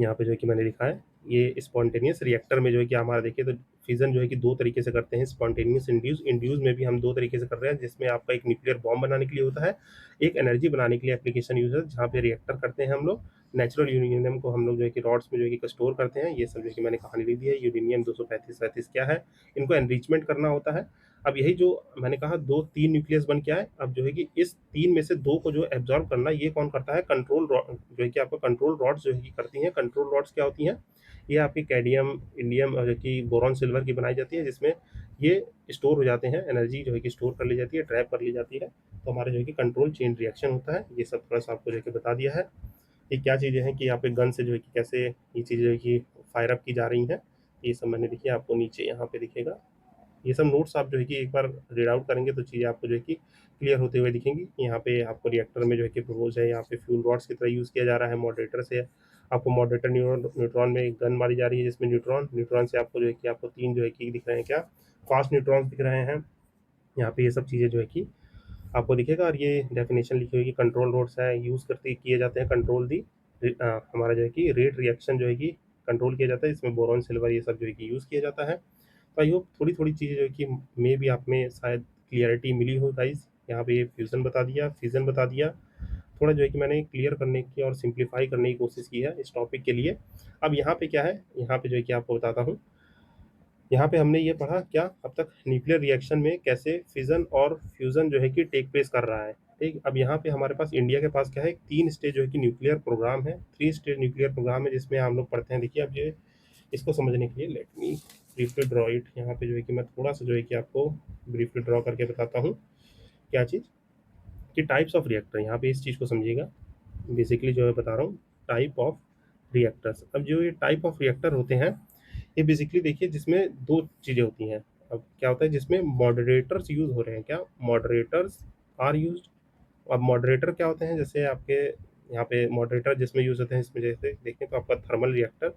Speaker 1: यहाँ पे जो है कि मैंने लिखा है, ये स्पॉन्टेनियस रिएक्टर में जो है कि हमारा देखिए तो फिजन जो है कि दो तरीके से करते हैं, स्पॉन्टेनियस इंड्यूस, इंड्यूस में भी हम दो तरीके से कर रहे हैं, जिसमें आपका एक न्यूक्लियर बॉम्ब बनाने के लिए होता है, एक एनर्जी बनाने के लिए एप्लीकेशन यूज है, जहाँ पे रिएक्टर करते हैं हम लोग। नेचुरल यूरेनियम को हम लोग जो है कि रॉड्स में जो है कि स्टोर करते हैं, ये सब जो है कि मैंने कहानी लिख दी है। यूरेनियम 235 क्या है, इनको एनरिचमेंट करना होता है। अब यही जो मैंने कहा 2-3 न्यूक्लियस बन के आए, अब जो है कि इस 3 में से 2 को जो एब्ज़ॉर्ब करना ये कौन करता है? कंट्रोल रॉ जो है कि आपका कंट्रोल रॉड्स जो है कि करती हैं। कंट्रोल रॉड्स क्या होती हैं? ये आपकी कैडमियम, इंडियम और जो कि बोरॉन, सिल्वर की बनाई जाती है, जिसमें ये स्टोर हो जाते हैं, एनर्जी जो है कि स्टोर कर ली जाती है, ट्रैप कर ली जाती है। तो हमारा जो है कि कंट्रोल चेन रिएक्शन होता है। ये सब थोड़ा-सा आपको जो है कि बता दिया है। ये क्या चीज़ें हैं कि यहाँ पे गन से जो है कि कैसे ये चीज़ें जो है कि फायर अप की जा रही हैं। ये सब मैंने देखिए आपको नीचे यहाँ पे दिखेगा। ये सब नोट्स आप जो है कि एक बार रीड आउट करेंगे तो चीज़ें आपको जो है कि क्लियर होते हुए दिखेंगी। यहाँ पे आपको रिएक्टर में जो है कि प्रपोज़ है, यहाँ पे फ्यूल रॉड्स की तरह यूज़ किया जा रहा है। मॉडरेटर से आपको मॉडरेटर न्यूट्रॉन में एक गन मारी जा रही है, जिसमें न्यूट्रॉन से आपको जो है कि आपको 3 जो है कि दिख रहे हैं क्या? फास्ट न्यूट्रॉन्स दिख रहे हैं। यहाँ पे ये सब चीज़ें जो है कि आपको दिखेगा, और ये डेफिनेशन लिखी हुई है कि कंट्रोल रोड्स है यूज़ करते किए जाते हैं कंट्रोल दी हमारा जो है कि रेट रिएक्शन जो है कि कंट्रोल किया जाता है, इसमें बोरॉन, सिल्वर ये सब जो है कि यूज़ किया जाता है। तो आई होप थोड़ी-थोड़ी चीज़ें जो है कि मे बी आप में शायद क्लियरिटी मिली हो गाइज़। यहाँ पे ये फ्यूज़न बता दिया, फिज़न बता दिया। थोड़ा जो है कि मैंने क्लियर करने की और सिम्प्लीफाई करने की कोशिश की है इस टॉपिक के लिए। अब यहाँ पे क्या है, यहाँ पे जो है कि आपको बताता हूँ। यहाँ पे हमने ये पढ़ा क्या अब तक, न्यूक्लियर रिएक्शन में कैसे फिज़न और फ्यूज़न जो है कि टेक प्लेस कर रहा है, ठीक? अब यहाँ पे हमारे पास इंडिया के पास क्या है, 3 स्टेज जो है कि न्यूक्लियर प्रोग्राम है, 3 स्टेज न्यूक्लियर प्रोग्राम है, जिसमें हम लोग पढ़ते हैं। देखिए अब ये इसको समझने के लिए let me briefly draw it. यहाँ पे जो है कि मैं थोड़ा-सा जो है कि आपको ब्रीफली ड्रॉ करके बताता हूँ, क्या चीज़? कि टाइप्स ऑफ रिएक्टर, यहाँ पे इस चीज़ को समझिएगा। बेसिकली जो मैं बता रहा हूँ, टाइप ऑफ रिएक्टर्स। अब जो ये टाइप ऑफ रिएक्टर होते हैं, ये बेसिकली देखिए जिसमें 2 चीज़ें होती हैं। अब क्या होता है, जिसमें मॉडरेटर्स यूज़ हो रहे हैं क्या? Moderators are used. अब मॉडरेटर क्या होते हैं? जैसे आपके यहाँ पे मॉडरेटर जिसमें यूज़ होते हैं, इसमें जैसे देखें तो आपका थर्मल रिएक्टर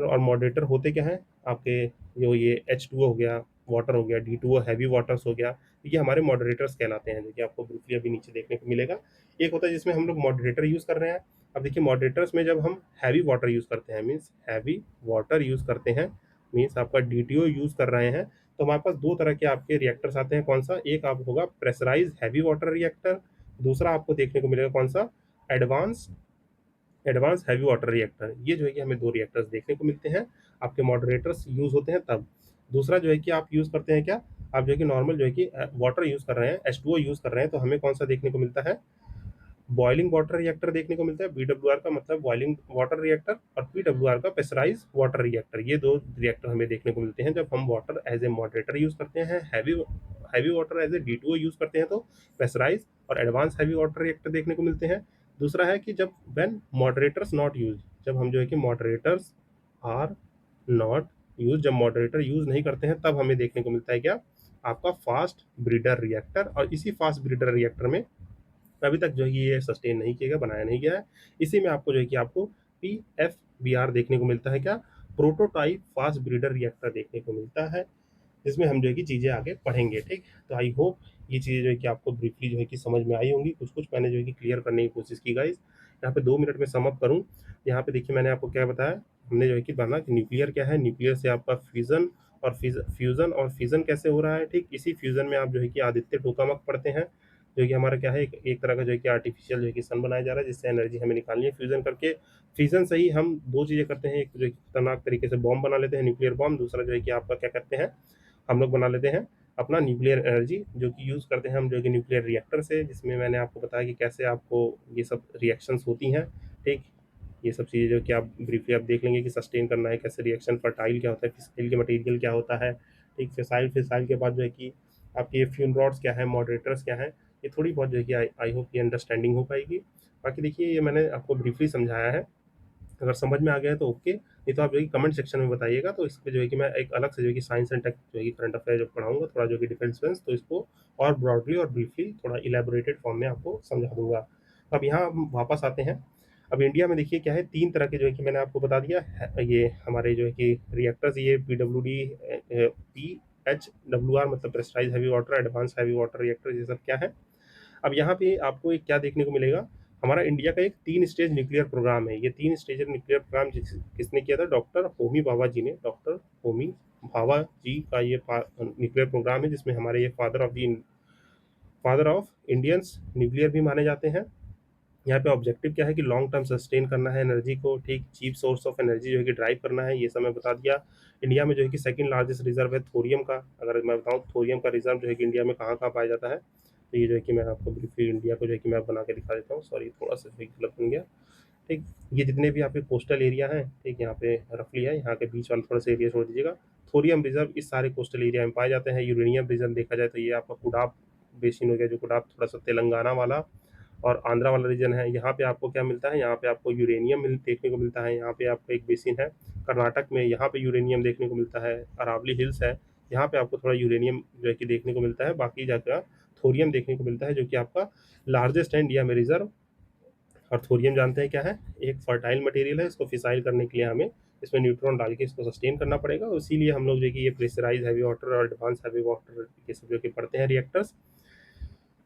Speaker 1: और मॉडरेटर होते क्या हैं? आपके जो ये H2O हो गया, वाटर हो गया, D2O हैवी वाटर्स हो गया, ये हमारे मॉडरेटर्स कहलाते हैं, जो कि आपको ब्रीफली अभी नीचे देखने को मिलेगा। एक होता है जिसमें हम लोग मॉडरेटर यूज़ कर रहे हैं। अब देखिए मॉडरेटर्स में जब हम हैवी वाटर यूज़ करते हैं, मीन्स हैवी वाटर यूज़ करते हैं, मीन्स आपका DTO यूज़ कर रहे हैं, तो हमारे पास 2 तरह के आपके रिएक्टर्स आते हैं। कौन-सा? एक आप होगा प्रेशराइज़्ड हैवी वाटर रिएक्टर, दूसरा आपको देखने को मिलेगा कौन-सा? Advance advance heavy water reactor. ये जो है कि हमें 2 रिएक्टर्स देखने को मिलते हैं, आपके मॉडरेटर्स यूज़ होते हैं तब। दूसरा जो है कि आप यूज़ करते हैं क्या? आप जो है कि नॉर्मल जो है कि वाटर यूज़ कर रहे हैं, H2O यूज़ कर रहे हैं, तो हमें कौन-सा देखने को मिलता है? बॉइलिंग वाटर रिएक्टर देखने को मिलता है। BWR का मतलब बॉइलिंग वाटर रिएक्टर, और PWR का प्रेशराइज़्ड वाटर रिएक्टर। ये 2 रिएक्टर हमें देखने को मिलते हैं जब हम water as a moderator use करते हैं। Heavy heavy water as a D2O use करते हैं तो प्रेशराइज़्ड और एडवांस हैवी वाटर रिएक्टर देखने को मिलते हैं। दूसरा है कि जब व्हेन मॉडरेटर्स नॉट यूज्ड, जब हम जो है कि मॉडरेटर्स आर नॉट यूज्ड, जब मॉडरेटर यूज़ नहीं करते हैं, तब हमें देखने को मिलता है क्या? आपका फास्ट ब्रीडर रिएक्टर। और इसी फास्ट ब्रीडर रिएक्टर में अभी तक जो है कि ये सस्टेन नहीं किया गया, बनाया नहीं गया है। इसी में आपको जो है कि आपको PFBR देखने को मिलता है क्या? प्रोटोटाइप फास्ट ब्रीडर रिएक्टर देखने को मिलता है, जिसमें हम जो है कि चीज़ें आगे पढ़ेंगे, ठीक? तो आई होप ये चीज़ें जो है कि आपको ब्रीफली जो है कि समझ में आई होंगी। कुछ-कुछ मैंने जो है कि क्लियर करने की कोशिश की गाइज़। यहाँ पे 2 मिनट में सम अप करूँ, यहाँ पे देखिए मैंने आपको क्या बताया, हमने जो है कि माना कि न्यूक्लियर क्या है, न्यूक्लियर से आपका फ्यूज़न और फिज़न कैसे हो रहा है, ठीक? इसी फ्यूज़न में आप जो है कि आदित्य टोकामक पढ़ते हैं, जो कि हमारा क्या है, एक तरह का जो है कि आर्टिफ़िशियल जो है कि सन बनाया जा रहा है, जिससे एनर्जी हमें निकालनी है फ्यूज़न करके। फिज़न से ही हम 2 चीज़ें करते हैं, एक जो है कि खतरनाक तरीके से बॉम्ब बना लेते हैं, न्यूक्लियर बॉम्ब, दूसरा जो है कि आपका क्या करते हैं, हम लोग बना लेते हैं अपना न्यूक्लियर एनर्जी, जो कि यूज़ करते हैं हम जो है कि न्यूक्लियर रिएक्टर से, जिसमें मैंने आपको बताया कि कैसे आपको ये सब रिएक्शंस होती हैं, ठीक? ये सब चीज़ें जो कि आप ब्रीफली आप देख लेंगे कि सस्टेन करना है कैसे रिएक्शन, फर्टाइल क्या होता है, फिसाइल के मटेरियल क्या होता है, ठीक? फिसाइल के बाद जो है कि आपके ये फ्यूल रॉड्स क्या है, मॉडरेटर्स क्या हैं, ये थोड़ी बहुत जो है कि आई होप ये अंडरस्टैंडिंग हो पाएगी। बाकी देखिए ये मैंने आपको ब्रीफली समझाया है, अगर समझ में आ गया है तो ओके, नहीं तो आप जो है कमेंट सेक्शन में बताइएगा, तो इस पे जो है कि मैं एक अलग से जो है कि साइंस एंड टेक जो है कि करंट अफेयर जो पढ़ाऊँगा, थोड़ा जो है कि डिफेंस वेंस, तो इसको और ब्रॉडली और ब्रीफली थोड़ा इलैबोरेटेड फॉर्म में आपको समझा दूँगा। अब यहाँ हम वापस आते हैं। अब इंडिया में देखिए क्या है, 3 तरह के जो है कि मैंने आपको बता दिया है, ये हमारे जो है कि रिएक्टर्स, ये PHWR मतलब pressurised heavy water, advance heavy water reactor, ये सब क्या है? अब यहाँ पे आपको एक क्या देखने को मिलेगा, हमारा इंडिया का एक 3 स्टेज न्यूक्लियर प्रोग्राम है। ये 3 स्टेज न्यूक्लियर प्रोग्राम किसने किया था? डॉक्टर होमी भाभा जी ने। डॉक्टर होमी भाभा जी का ये न्यूक्लियर प्रोग्राम है, जिसमें हमारे ये फादर ऑफ इंडियंस न्यूक्लियर भी माने जाते हैं। यहाँ पे ऑब्जेक्टिव क्या है कि लॉन्ग टर्म सस्टेन करना है एनर्जी को, ठीक, चीप सोर्स ऑफ एनर्जी जो है कि ड्राइव करना है, ये सब मैं बता दिया। इंडिया में जो है कि सेकंड लार्जेस्ट रिजर्व है थोरियम का। अगर मैं बताऊँ थोरियम का रिजर्व जो है कि इंडिया में कहाँ-कहाँ पाया जाता है, तो ये जो है कि मैं आपको ब्रीफली इंडिया को जो है कि मैं बना के दिखा देता हूँ। सॉरी थोड़ा-सा जो है गलत बन गया। ठीक, ये जितने भी आपके कोस्टल एरिया हैं, ठीक, यहाँ पे रफली है, यहाँ के बीच वाला थोड़ा-सा एरिया छोड़ दीजिएगा। थोरियम रिजर्व इस सारे कोस्टल एरिया में पाए जाते हैं। यूरेनियम रिजर्व देखा जाए तो ये आपका कुडाप बेसिन हो गया, जो कुडाप थोड़ा-सा तेलंगाना वाला और आंध्रा वाला रीजन है। यहाँ पे आपको क्या मिलता है, यहाँ पे आपको यूरेनियम देखने को मिलता है। यहाँ पे आपको एक बेसिन है कर्नाटक में, यहाँ पे यूरेनियम देखने को मिलता है। अरावली हिल्स है, यहाँ पे आपको थोड़ा यूरेनियम जो है कि देखने को मिलता है। बाकी जगह थोरियम देखने को मिलता है, जो कि आपका लार्जेस्ट है इंडिया में रिजर्व। और थोरियम जानते हैं क्या है, एक फर्टाइल मटेरियल है। इसको फिसाइल करने के लिए हमें इसमें न्यूट्रॉन डाल के इसको सस्टेन करना पड़ेगा, इसीलिए हम लोग जो है कि ये प्रेशराइज हैवी वाटर और एडवांस हैवी वाटर के सब जो कि पढ़ते हैं रिएक्टर्स।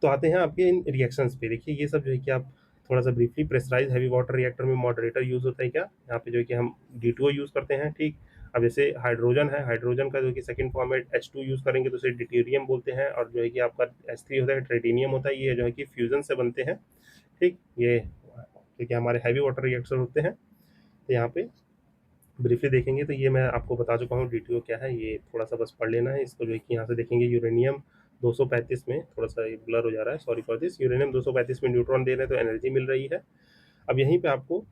Speaker 1: तो आते हैं आपके इन रिएक्शंस पे। देखिए ये सब जो है कि आप थोड़ा-सा briefly, pressurise heavy water reactor में मॉडरेटर यूज़ होता है क्या? यहाँ पे जो है कि हम D2O यूज़ करते हैं, ठीक? अब जैसे हाइड्रोजन है, हाइड्रोजन का जो है कि सेकंड फॉर्म है H2 यूज़ करेंगे तो उसे ड्यूटेरियम बोलते हैं, और जो है कि आपका H3 होता है ट्रिटिनियम होता है, ये जो है कि फ्यूज़न से बनते हैं, ठीक? ये जो कि हमारे हेवी वाटर रिएक्टर होते हैं। तो यहाँ पे ब्रीफली देखेंगे तो ये मैं आपको बता चुका हूँ DTO क्या है, ये थोड़ा-सा बस पढ़ लेना है। इसको जो है कि यहाँ से देखेंगे यूरेनियम 235 में, थोड़ा-सा ये ब्लर हो जा रहा है, सॉरी फॉर दिस। यूरेनियम 235 में न्यूट्रॉन दे रहे हैं तो एनर्जी मिल रही है। अब यहीं पे आपको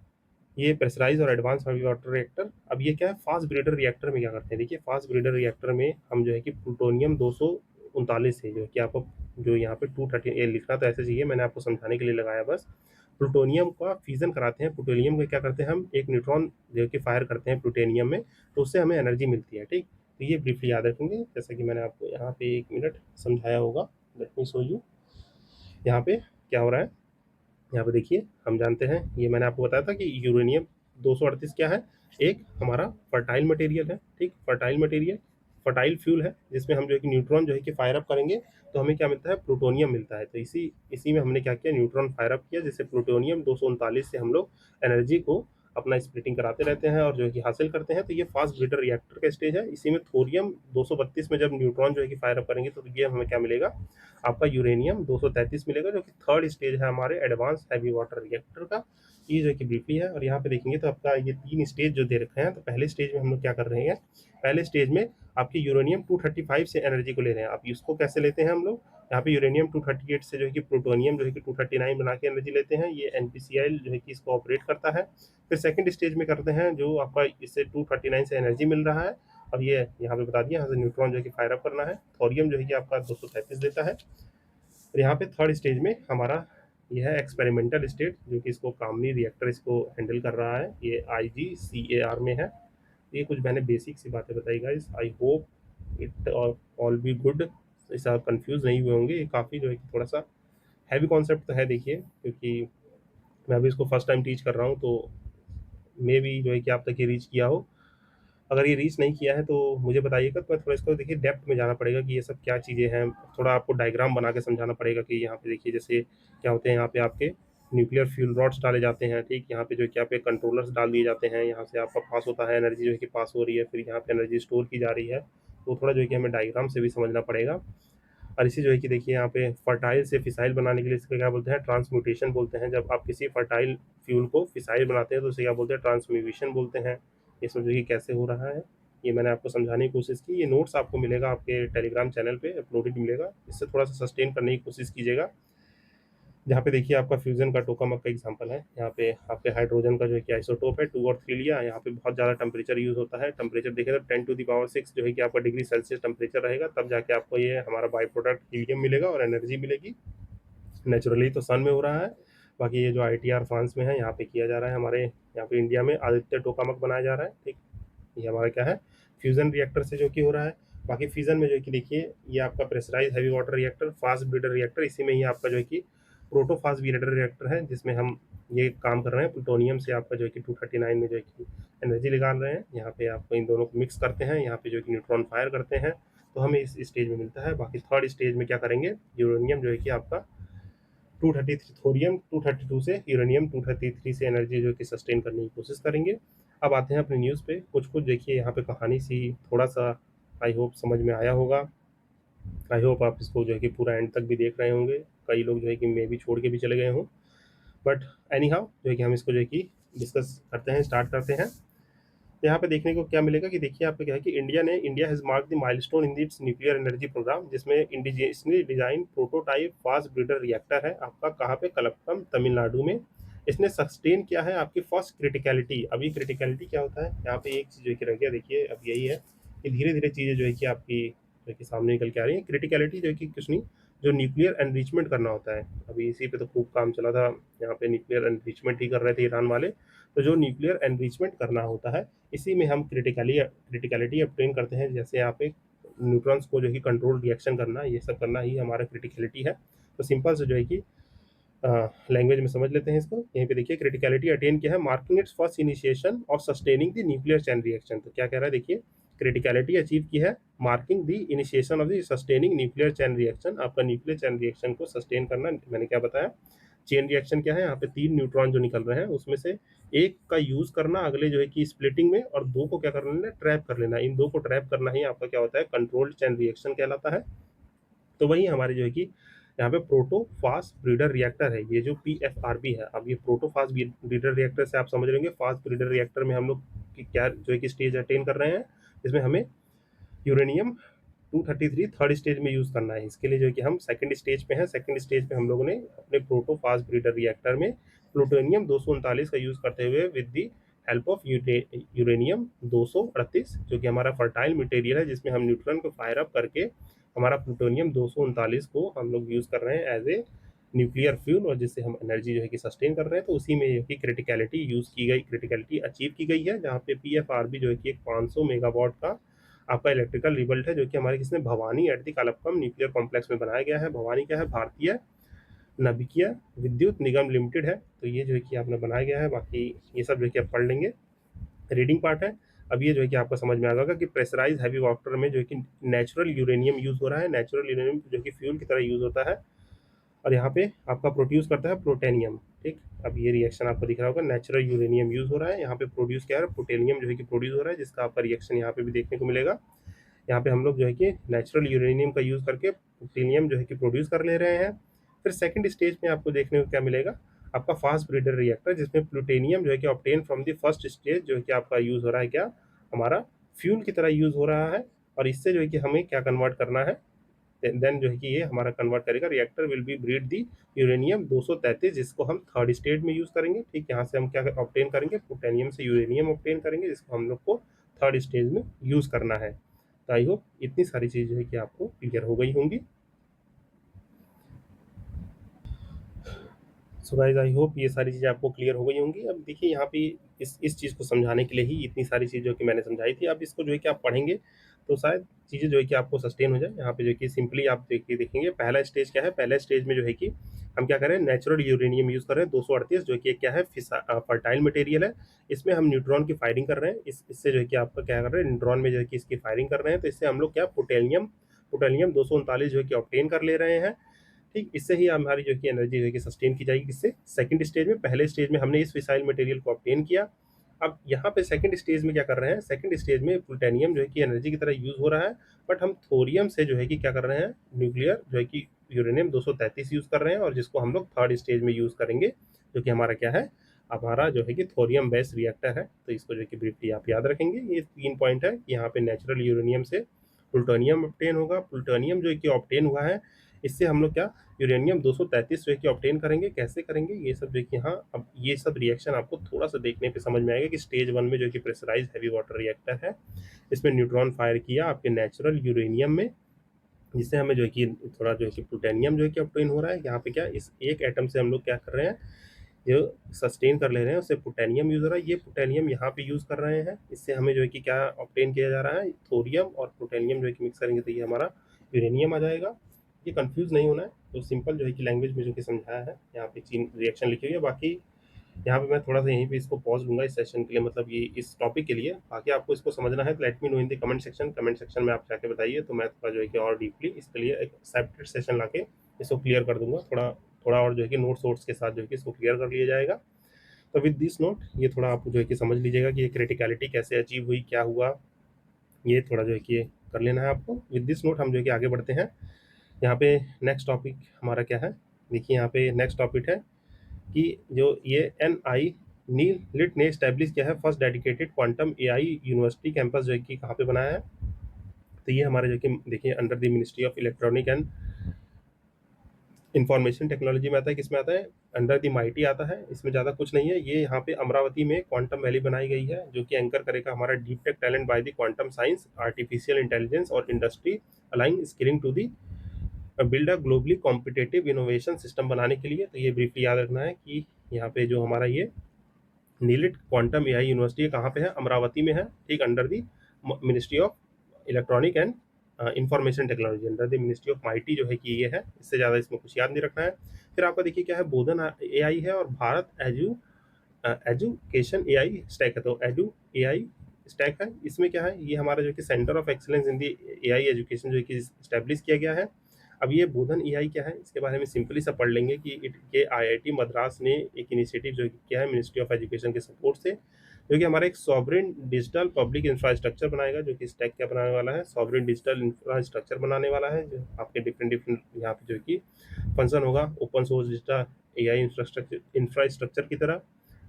Speaker 1: ये प्रेशराइज़ और एडवांस हेवी वाटर रिएक्टर, अब ये क्या है, फास्ट ब्रीडर रिएक्टर में क्या करते हैं? देखिए फास्ट ब्रीडर रिएक्टर में हम जो है कि प्लूटोनियम 239 है, जो है कि आपको जो यहाँ पे 230, ये लिखना तो ऐसे चाहिए, मैंने आपको समझाने के लिए लगाया बस। प्लूटोनियम का फ्यूज़न कराते हैं, प्लूटोनियम में क्या करते हैं हम, एक न्यूट्रॉन जो है कि फायर करते हैं प्लूटोनियम में, तो उससे हमें एनर्जी मिलती है, ठीक? तो ये ब्रीफली याद रखेंगे, जैसा कि मैंने आपको यहाँ पे 1 मिनट समझाया होगा। Let me show you. यहाँ पे क्या हो रहा है, यहाँ पे देखिए, हम जानते हैं, ये मैंने आपको बताया था कि यूरेनियम 238 क्या है, एक हमारा फर्टाइल मटेरियल है, ठीक, फर्टाइल मटेरियल, फर्टाइल फ्यूल है, जिसमें हम जो है कि न्यूट्रॉन जो है कि फायर अप करेंगे तो हमें क्या मिलता है, प्लूटोनियम मिलता है। तो इसी इसी में हमने क्या किया, न्यूट्रॉन फायर अप किया, जिससे प्लूटोनियम 239 से हम लोग एनर्जी को अपना स्प्लिटिंग कराते रहते हैं और जो है कि हासिल करते हैं। तो ये फास्ट ब्रीडर रिएक्टर का स्टेज है। इसी में थोरियम 232 में जब न्यूट्रॉन जो है कि फायर अप करेंगे तो ये हमें क्या मिलेगा, आपका यूरेनियम 233 मिलेगा, जो कि थर्ड स्टेज है हमारे एडवांस हैवी वाटर रिएक्टर का। ये जो है कि ब्रीफली है, और यहाँ पे देखेंगे तो आपका ये 3 स्टेज जो दे रखे हैं। तो पहले स्टेज में हम लोग क्या कर रहे हैं, पहले स्टेज में आपके यूरेनियम 235 से एनर्जी को ले रहे हैं। आप इसको कैसे लेते हैं हम लोग, यहाँ पे यूरेनियम 238 से जो है कि प्लूटोनियम जो है कि 239 बना के एनर्जी लेते हैं। ये NPCl जो है कि इसको ऑपरेट करता है। फिर सेकंड स्टेज में करते हैं, जो आपका इससे 239 से एनर्जी मिल रहा है, और ये यहाँ पे बता दिया, यहाँ से न्यूट्रॉन जो है कि फायर अप करना है। थोरियम जो है कि आपका 233 देता है। और यहाँ पे थर्ड स्टेज में हमारा यह है एक्सपेरिमेंटल स्टेट, जो कि इसको कामनी रिएक्टर इसको हैंडल कर रहा है। ये IGCAR में है। ये कुछ मैंने बेसिक सी बातें बताई guys, I hope it all be good. ऐसा कंफ्यूज नहीं हुए होंगे, ये काफ़ी जो है कि थोड़ा सा हैवी कॉन्सेप्ट तो है, देखिए, क्योंकि मैं अभी इसको फर्स्ट टाइम टीच कर रहा हूँ, तो मे भी जो है कि आप तक ये रीच किया हो। अगर ये रीच नहीं किया है तो मुझे बताइएगा, तो मैं थोड़ा इसको देखिए डेप्थ में जाना पड़ेगा कि ये सब क्या चीज़ें हैं। थोड़ा आपको डायग्राम बना के समझाना पड़ेगा कि यहाँ पे देखिए जैसे क्या होते हैं, यहाँ पे आपके न्यूक्लियर फ्यूल रॉड्स डाले जाते हैं, ठीक, यहाँ पे जो है कि आप कंट्रोलर्स डाल दिए जाते हैं, यहाँ से आपका पास होता है एनर्जी जो है कि पास हो रही है, फिर यहाँ पे एनर्जी स्टोर की जा रही है। तो थोड़ा जो है कि हमें डायग्राम से भी समझना पड़ेगा। और इसी जो है कि देखिए यहाँ पे फर्टाइल से फिसाइल बनाने के लिए इसका क्या बोलते हैं, ट्रांसम्यूटेशन बोलते हैं। जब आप किसी फर्टाइल फ्यूल को फिसाइल बनाते हैं तो उसे क्या बोलते हैं, ट्रांसम्यूटेशन बोलते हैं। ये सब जो कि कैसे हो रहा है, ये मैंने आपको समझाने की कोशिश की। ये नोट्स आपको मिलेगा आपके टेलीग्राम चैनल पे अपलोडेड मिलेगा, इससे थोड़ा सा सस्टेन करने की कोशिश कीजिएगा। जहाँ पे देखिए आपका फ्यूजन का टोकामक का एग्जांपल है, यहाँ पे आपके हाइड्रोजन का जो है कि आइसोटोप है 2 और 3 लिया। यहाँ पे बहुत ज़्यादा टेम्परेचर यूज़ होता है। टेम्परेचर देखें तो 10⁶ जो है कि आपका डिग्री सेल्सियस टेम्परेचर रहेगा, तब जाके आपको ये हमारा बाई प्रोडक्ट हीलियम मिलेगा और एनर्जी मिलेगी। नेचुरली तो सन में हो रहा है। बाकी ये जो ITR फ्रांस में है, यहाँ पे किया जा रहा है। हमारे यहाँ पे इंडिया में आदित्य टोकामक बनाया जा रहा है, ठीक। ये हमारा क्या है, फ्यूजन रिएक्टर से जो कि हो रहा है। बाकी फ्यूजन में जो है कि देखिए ये आपका pressurise heavy water reactor, fast breeder reactor, इसी में ही आपका जो है कि प्रोटो फास्ट ब्रीडर रिएक्टर है, जिसमें हम ये काम कर रहे हैं। प्लूटोनियम से आपका जो है कि 239 में जो है कि एनर्जी निकाल रहे हैं। यहाँ पे आपको इन दोनों को मिक्स करते हैं, यहाँ पे जो है कि न्यूट्रॉन फायर करते हैं, तो हमें इस स्टेज में मिलता है। बाकी थर्ड स्टेज में क्या करेंगे, यूरेनियम जो है कि आपका 233, थोरियम 232 से यूरेनियम 233 से एनर्जी जो कि सस्टेन करने की कोशिश करेंगे। अब आते हैं अपनी न्यूज़ पे। कुछ-कुछ देखिए यहाँ पे कहानी सी थोड़ा-सा आई होप समझ में आया होगा। आई होप आप इसको जो है कि पूरा एंड तक भी देख रहे होंगे। कई लोग जो है कि मे बी छोड़ के भी चले गए हों। बट एनी हाउ जो है कि हम इसको जो है कि डिस्कस करते हैं, स्टार्ट करते हैं। तो यहाँ पे देखने को क्या मिलेगा कि देखिए आपका क्या है कि India has mark the milestone in its nuclear energy programme, जिसमें indigenously design prototype fast breeder reactor है आपका, कहाँ पे, कलक्कम तमिलनाडु में। इसने सस्टेन किया है आपकी फर्स्ट क्रिटिकलिटी। अभी क्रिटिकलिटी क्या होता है, यहाँ पे एक चीज़ जो है कि रह गया, देखिए अब यही है कि धीरे धीरे चीज़ें जो है कि आपकी जो है कि सामने निकल के आ रही है। क्रिटिकलिटी जो है कि कुछ नहीं, जो न्यूक्लियर एनरिचमेंट करना होता है, अभी इसी पे तो खूब काम चला था, यहाँ पे न्यूक्लियर एनरिचमेंट ही कर रहे थे ईरान वाले। तो जो न्यूक्लियर एनरिचमेंट करना होता है, इसी में हम क्रिटिकलिटी ऑब्टेन करते हैं। जैसे यहाँ पे न्यूट्रॉन्स को जो कि कंट्रोल रिएक्शन करना, ये सब करना ही हमारा क्रिटिकलिटी है। तो सिंपल से जो है कि लैंग्वेज में समझ लेते हैं इसको। यहीं पे देखिए क्रिटिकलिटी अटेन किया है मार्किंग इट्स फर्स्ट इनिशिएशन और sustaining the nuclear chain reaction. तो क्या कह रहा है, देखिए क्रिटिकलिटी अचीव की है marking the initiation of the sustaining nuclear chain reaction. आपका न्यूक्लियर चैन रिएक्शन को सस्टेन करना, मैंने क्या बताया, चेन रिएक्शन क्या है, यहाँ पे 3 न्यूट्रॉन जो निकल रहे हैं उसमें से एक का यूज करना अगले जो है कि स्प्लिटिंग में, और 2 को क्या कर लेना, ट्रैप कर लेना। इन 2 को ट्रैप करना ही आपका क्या होता है, कंट्रोल्ड चैन रिएक्शन कहलाता है। तो वही हमारी जो है कि यहाँ पे प्रोटो फास्ट ब्रीडर रिएक्टर है, ये जो PFRB है। अब ये प्रोटो फास्ट ब्रीडर रिएक्टर से आप समझ रहे होंगे, फास्ट ब्रीडर रिएक्टर में हम लोग की क्या जो है कि स्टेज अटेन कर रहे हैं, इसमें हमें यूरेनियम 233 थर्ड स्टेज में यूज़ करना है। इसके लिए जो है कि हम सेकंड स्टेज पे हैं। सेकंड स्टेज पे हम लोगों ने अपने प्रोटो फास्ट ब्रीडर रिएक्टर में प्लूटोनियम 239 का यूज़ करते हुए with the help of uranium 238, जो कि हमारा फर्टाइल मटेरियल है, जिसमें हम न्यूट्रॉन को फायर अप करके हमारा प्लूटोनियम 239 को हम लोग यूज़ कर रहे हैं एज ए न्यूक्लियर फ्यूल, और जिससे हम एनर्जी जो है कि सस्टेन कर रहे हैं। तो उसी में जो कि क्रिटिकलिटी यूज़ की गई, क्रिटिकलिटी अचीव की गई है, जहाँ पे PFRB जो है कि एक 500 मेगावाट का आपका इलेक्ट्रिकल रिबल्ट है, जो कि हमारे किसने, Bhavani at the Kalpakkam nuclear complex में बनाया गया है। भवानी क्या है, भारतीय नाभिकीय विद्युत निगम लिमिटेड है। तो ये जो है कि आपने बनाया गया है, बाकी ये सब जो है कि आप पढ़ लेंगे, रीडिंग पार्ट है। अब ये जो है कि आपको समझ में आ जाएगा कि प्रेशराइज हैवी वाटर में जो है कि नेचुरल यूरेनियम यूज़ हो रहा है। नेचुरल यूरेनियम जो कि फ्यूल की तरह यूज़ होता है, और यहाँ पे आपका प्रोड्यूस करता है प्लूटोनियम। ठीक, अब ये रिएक्शन आपको दिख रहा होगा, नेचुरल यूरेनियम यूज़ हो रहा है, यहाँ पे प्रोड्यूस क्या है, प्लूटोनियम जो है कि प्रोड्यूस हो रहा है, जिसका आपका रिएक्शन यहाँ पे भी देखने को मिलेगा। यहाँ पे हम लोग जो है कि नेचुरल यूरेनियम का यूज़ करके प्लूटोनियम जो है कि प्रोड्यूस कर ले रहे हैं। फिर सेकंड स्टेज में आपको देखने को क्या मिलेगा, आपका फास्ट ब्रीडर रिएक्टर, जिसमें प्लूटोनियम जो है कि obtain from the first stage जो है कि आपका यूज़ हो रहा है, क्या हमारा फ्यूल की तरह यूज़ हो रहा है। और इससे जो है कि हमें क्या कन्वर्ट करना है, देन जो है कि ये हमारा कन्वर्ट करेगा, reactor will be breed the uranium 233, जिसको हम थर्ड स्टेज में यूज़ करेंगे। ठीक, यहाँ से हम क्या ऑब्टेन करेंगे, प्लूटोनियम से यूरेनियम ऑब्टेन करेंगे, जिसको हम लोग को थर्ड स्टेज में यूज़ करना है। तो आई होप इतनी सारी चीज़ जो है कि आपको क्लियर हो गई होंगी। सो गाइस आई होप ये सारी चीज़ें आपको क्लियर हो गई होंगी। अब देखिए यहाँ पे इस चीज़ को समझाने के लिए ही इतनी सारी चीज़ जो कि मैंने समझाई थी। अब इसको जो है कि आप पढ़ेंगे तो शायद चीज़ें जो है कि आपको सस्टेन हो जाए। यहाँ पे जो है कि सिंपली आप देखिए देखेंगे, पहला स्टेज क्या है, पहले स्टेज में जो है कि हम क्या कर रहे हैं, नेचुरल यूरेनियम यूज़ कर रहे हैं 238, जो कि क्या है, फर्टाइल मटेरियल है। इसमें हम न्यूट्रॉन की फायरिंग कर रहे हैं। इससे जो है कि आपका क्या कर रहे हैं, न्यूट्रॉन में जो है कि इसकी फायरिंग कर रहे हैं। तो इससे हम लोग क्या, प्लूटोनियम प्लूटोनियम 239 जो है कि ऑब्टेन कर ले रहे हैं। ठीक, इससे ही हमारी जो है कि एनर्जी जो है कि सस्टेन की जाएगी। किससे, सेकंड स्टेज में। पहले स्टेज में हमने इस फिसाइल मटेरियल को ऑब्टेन किया। अब यहाँ पे सेकंड स्टेज में क्या कर रहे हैं, सेकंड स्टेज में प्लूटोनियम जो है कि एनर्जी की तरह यूज़ हो रहा है, बट हम थोरियम से जो है कि क्या कर रहे हैं, न्यूक्लियर जो है कि यूरेनियम 233 यूज़ कर रहे हैं, और जिसको हम लोग थर्ड स्टेज में यूज़ करेंगे, जो कि हमारा क्या है, हमारा जो है कि थोरियम बेस्ड रिएक्टर है। तो इसको जो है कि ब्रीफली आप याद रखेंगे। ये 3 पॉइंट है कि यहाँ पे नेचुरल यूरेनियम से प्लूटोनियम ऑब्टेन होगा। प्लूटोनियम जो है कि ऑब्टेन हुआ है, इससे हम लोग क्या, यूरेनियम 233 जो है कि ऑब्टेन करेंगे। कैसे करेंगे, ये सब देखिए। हाँ, अब ये सब रिएक्शन आपको थोड़ा सा देखने पे समझ में आएगा कि स्टेज 1 में जो है कि प्रेशराइज हैवी वाटर रिएक्टर है, इसमें न्यूट्रॉन फायर किया आपके नेचुरल यूरेनियम में, जिससे हमें जो है कि थोड़ा जो है कि प्लूटोनियम जो है कि ऑब्टेन हो रहा है। यहाँ पे क्या, इस एक एटम से हम लोग क्या कर रहे हैं, जो सस्टेन कर ले रहे हैं, उससे प्लूटोनियम यूज़ हो रहा है। ये प्लूटोनियम यहाँ पे यूज़ कर रहे हैं, इससे हमें जो है कि क्या ऑब्टेन किया जा रहा है, थोरियम और प्लूटोनियम जो है कि मिक्स करेंगे तो ये हमारा यूरेनियम आ जाएगा। ये कंफ्यूज नहीं होना है, तो सिंपल जो है कि लैंग्वेज में जो कि समझाया है, यहाँ पे 3 रिएक्शन लिखी हुई है। बाकी यहाँ पे मैं थोड़ा सा यहीं पे इसको पॉज़ लूँगा इस सेशन के लिए, मतलब ये इस टॉपिक के लिए। बाकी आपको इसको समझना है तो let me know in the comment section में आप जाके बताइए, तो मैं थोड़ा जो है कि और डीपली इसके लिए एक सेपरेट सेशन लाके इसको क्लियर कर दूँगा। थोड़ा थोड़ा और जो है कि नोट्स वोट्स के साथ जो है कि इसको क्लियर कर लिया जाएगा। तो विद दिस नोट ये थोड़ा आप जो है कि समझ लीजिएगा कि ये क्रिटिकलिटी कैसे अचीव हुई, क्या हुआ, ये थोड़ा जो है कि कर लेना है आपको। विद दिस नोट हम जो है कि आगे बढ़ते हैं। यहाँ पे नेक्स्ट टॉपिक हमारा क्या है, देखिए यहाँ पे नेक्स्ट टॉपिक है कि जो ये NI नील लिट ने एस्टैब्लिश किया है first dedicated quantum AI university campus जो है कि कहाँ पे बनाया है, तो ये हमारे जो कि देखिए under the ministry of electronic and information technology में आता है। किसमें आता है? अंडर द माइटी आता है। इसमें ज़्यादा कुछ नहीं है। ये यहाँ पे अमरावती में क्वांटम वैली बनाई गई है जो कि एंकर करेगा हमारा deep tech talent by the quantum science, artificial intelligence और industry align skilling to the build a globally competitive innovation system बनाने के लिए। तो ये ब्रीफली याद रखना है कि यहाँ पे जो हमारा ये नीलिट क्वांटम AI यूनिवर्सिटी कहाँ पे है? अमरावती में है, ठीक, under the ministry of electronic and information technology, under the ministry of mighty जो है कि ये है। इससे ज़्यादा इसमें कुछ याद नहीं रखना है। फिर आपका देखिए क्या है, बोधन AI है और भारत एजुकेशन AI स्टैक है। तो एडू AI स्टैक है। इसमें क्या है, ये हमारा जो कि centre of excellence in the AI education जो कि इस्टेब्लिश किया गया है। अब ये बोधन AI क्या है, इसके बारे में सिंपली सा पढ़ लेंगे कि ये IIT मद्रास ने एक इनिशिएटिव जो किया है मिनिस्ट्री ऑफ एजुकेशन के सपोर्ट से, जो कि हमारा एक सॉवरेन डिजिटल पब्लिक इंफ्रास्ट्रक्चर बनाएगा। जो कि स्टैक क्या बनाने वाला है? सॉवरेन डिजिटल इंफ्रास्ट्रक्चर बनाने वाला है, जो आपके डिफरेंट डिफरेंट यहाँ पे जो कि फंक्शन होगा open source digital AI infrastructure की तरह,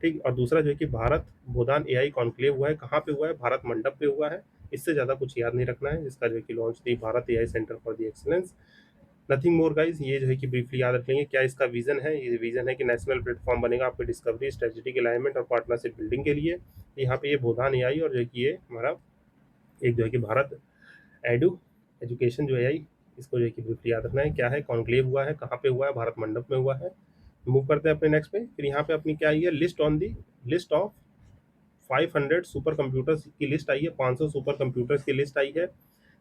Speaker 1: ठीक। और दूसरा जो है कि भारत भूटान AI कॉन्क्लेव हुआ है। कहाँ पे हुआ है? भारत मंडप पे हुआ है। इससे ज़्यादा कुछ याद नहीं रखना है। जिसका जो है कि लॉन्च थी Bharat AI centre for the excellence, nothing more guys. ये जो है कि ब्रीफली याद रख लेंगे क्या इसका विजन है। ये विजन है कि नेशनल प्लेटफॉर्म बनेगा आपके डिस्कवरी, स्ट्रेटेजिक अलाइनमेंट और पार्टनरशिप बिल्डिंग के लिए। यहाँ पे ये भूटान AI और जो है कि ये हमारा एक जो है कि भारत एजुकेशन जो AI, इसको जो है कि ब्रीफली याद रखना है क्या है। कॉन्क्लेव हुआ है, कहाँ पे हुआ है? भारत मंडप में हुआ है। मूव करते हैं अपने नेक्स्ट पे। फिर यहाँ पे अपनी क्या आई है? List on the list of 500 super computers की लिस्ट आई है। 500 सुपर कंप्यूटर्स की लिस्ट आई है।